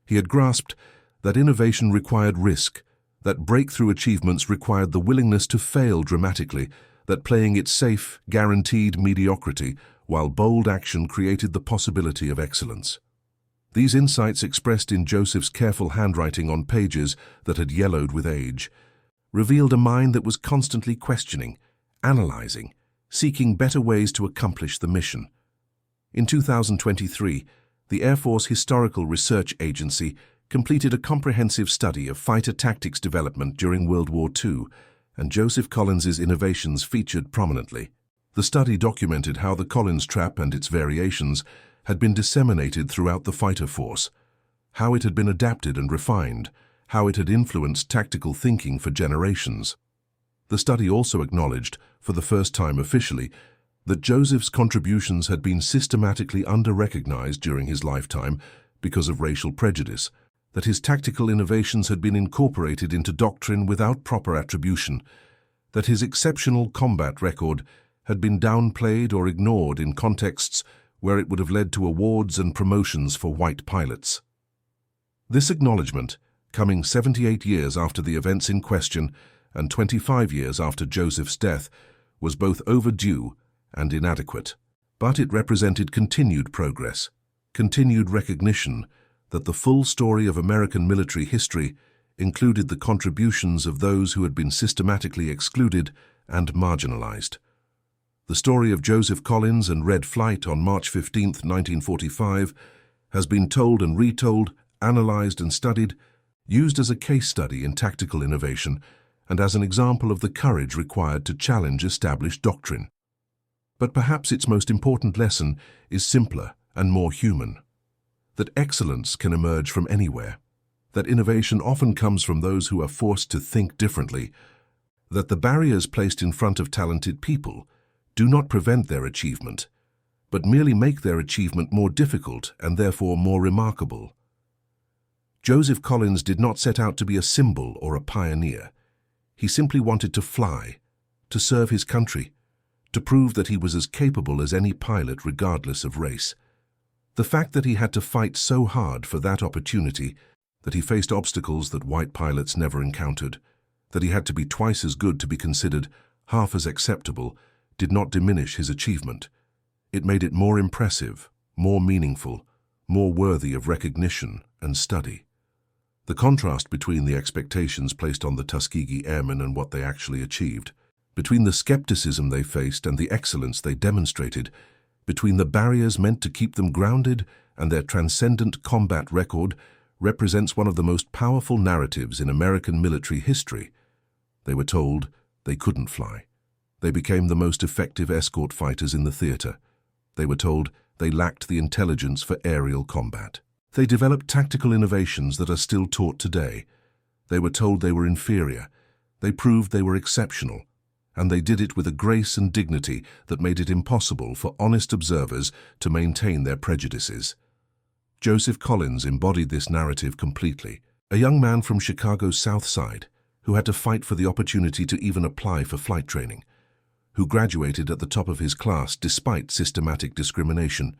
He had grasped that innovation required risk, that breakthrough achievements required the willingness to fail dramatically, that playing it safe guaranteed mediocrity, while bold action created the possibility of excellence. These insights, expressed in Joseph's careful handwriting on pages that had yellowed with age, revealed a mind that was constantly questioning, analyzing, seeking better ways to accomplish the mission. In 2023, the Air Force Historical Research Agency completed a comprehensive study of fighter tactics development during World War II, and Joseph Collins's innovations featured prominently. The study documented how the Collins trap and its variations had been disseminated throughout the fighter force, how it had been adapted and refined, how it had influenced tactical thinking for generations. The study also acknowledged, for the first time officially, that Joseph's contributions had been systematically under-recognized during his lifetime because of racial prejudice, that his tactical innovations had been incorporated into doctrine without proper attribution, that his exceptional combat record had been downplayed or ignored in contexts where it would have led to awards and promotions for white pilots. This acknowledgement, coming 78 years after the events in question and 25 years after Joseph's death, was both overdue and inadequate. But it represented continued progress, continued recognition that the full story of American military history included the contributions of those who had been systematically excluded and marginalized. The story of Joseph Collins and Red Flight on March 15, 1945, has been told and retold, analyzed and studied, used as a case study in tactical innovation, and as an example of the courage required to challenge established doctrine. But perhaps its most important lesson is simpler and more human. That excellence can emerge from anywhere. That innovation often comes from those who are forced to think differently. That the barriers placed in front of talented people do not prevent their achievement, but merely make their achievement more difficult and therefore more remarkable. Joseph Collins did not set out to be a symbol or a pioneer. He simply wanted to fly, to serve his country, to prove that he was as capable as any pilot regardless of race. The fact that he had to fight so hard for that opportunity, that he faced obstacles that white pilots never encountered, that he had to be twice as good to be considered half as acceptable, did not diminish his achievement. It made it more impressive, more meaningful, more worthy of recognition and study. The contrast between the expectations placed on the Tuskegee Airmen and what they actually achieved, between the skepticism they faced and the excellence they demonstrated, between the barriers meant to keep them grounded and their transcendent combat record, represents one of the most powerful narratives in American military history. They were told they couldn't fly. They became the most effective escort fighters in the theater. They were told they lacked the intelligence for aerial combat. They developed tactical innovations that are still taught today. They were told they were inferior. They proved they were exceptional. And they did it with a grace and dignity that made it impossible for honest observers to maintain their prejudices. Joseph Collins embodied this narrative completely. A young man from Chicago's South Side who had to fight for the opportunity to even apply for flight training, who graduated at the top of his class despite systematic discrimination,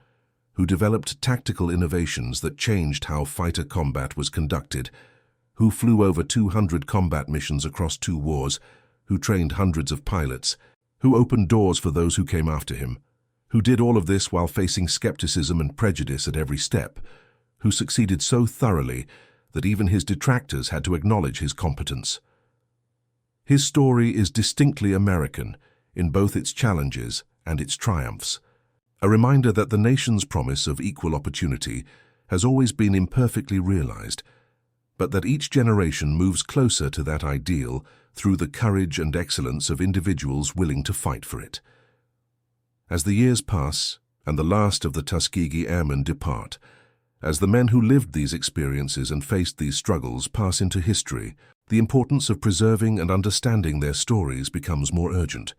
who developed tactical innovations that changed how fighter combat was conducted, who flew over 200 combat missions across 2 wars, who trained hundreds of pilots, who opened doors for those who came after him, who did all of this while facing skepticism and prejudice at every step, who succeeded so thoroughly that even his detractors had to acknowledge his competence. His story is distinctly American in both its challenges and its triumphs, a reminder that the nation's promise of equal opportunity has always been imperfectly realized, but that each generation moves closer to that ideal through the courage and excellence of individuals willing to fight for it. As the years pass and the last of the Tuskegee Airmen depart, as the men who lived these experiences and faced these struggles pass into history, the importance of preserving and understanding their stories becomes more urgent.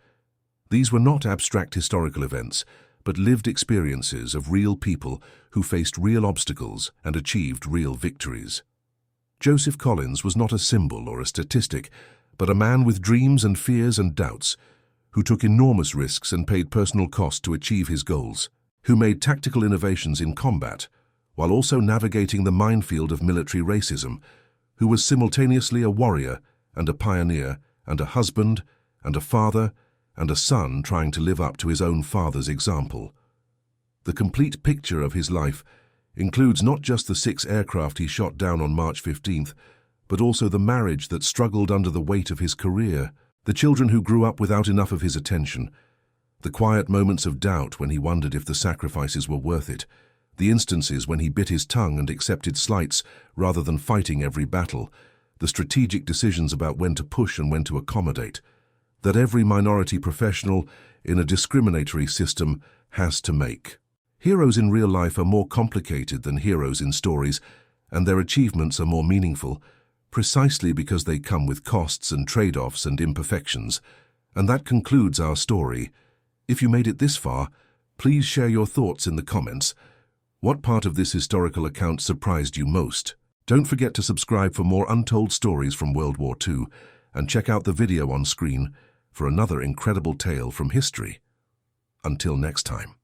These were not abstract historical events, but lived experiences of real people who faced real obstacles and achieved real victories. Joseph Collins was not a symbol or a statistic, but a man with dreams and fears and doubts, who took enormous risks and paid personal cost to achieve his goals, who made tactical innovations in combat, while also navigating the minefield of military racism, who was simultaneously a warrior and a pioneer and a husband and a father and a son trying to live up to his own father's example. The complete picture of his life includes not just the 6 aircraft he shot down on March 15th, but also the marriage that struggled under the weight of his career, the children who grew up without enough of his attention, the quiet moments of doubt when he wondered if the sacrifices were worth it, the instances when he bit his tongue and accepted slights rather than fighting every battle, the strategic decisions about when to push and when to accommodate, that every minority professional in a discriminatory system has to make. Heroes in real life are more complicated than heroes in stories, and their achievements are more meaningful, precisely because they come with costs and trade-offs and imperfections. And that concludes our story. If you made it this far, please share your thoughts in the comments. What part of this historical account surprised you most? Don't forget to subscribe for more untold stories from World War II, and check out the video on screen for another incredible tale from history. Until next time.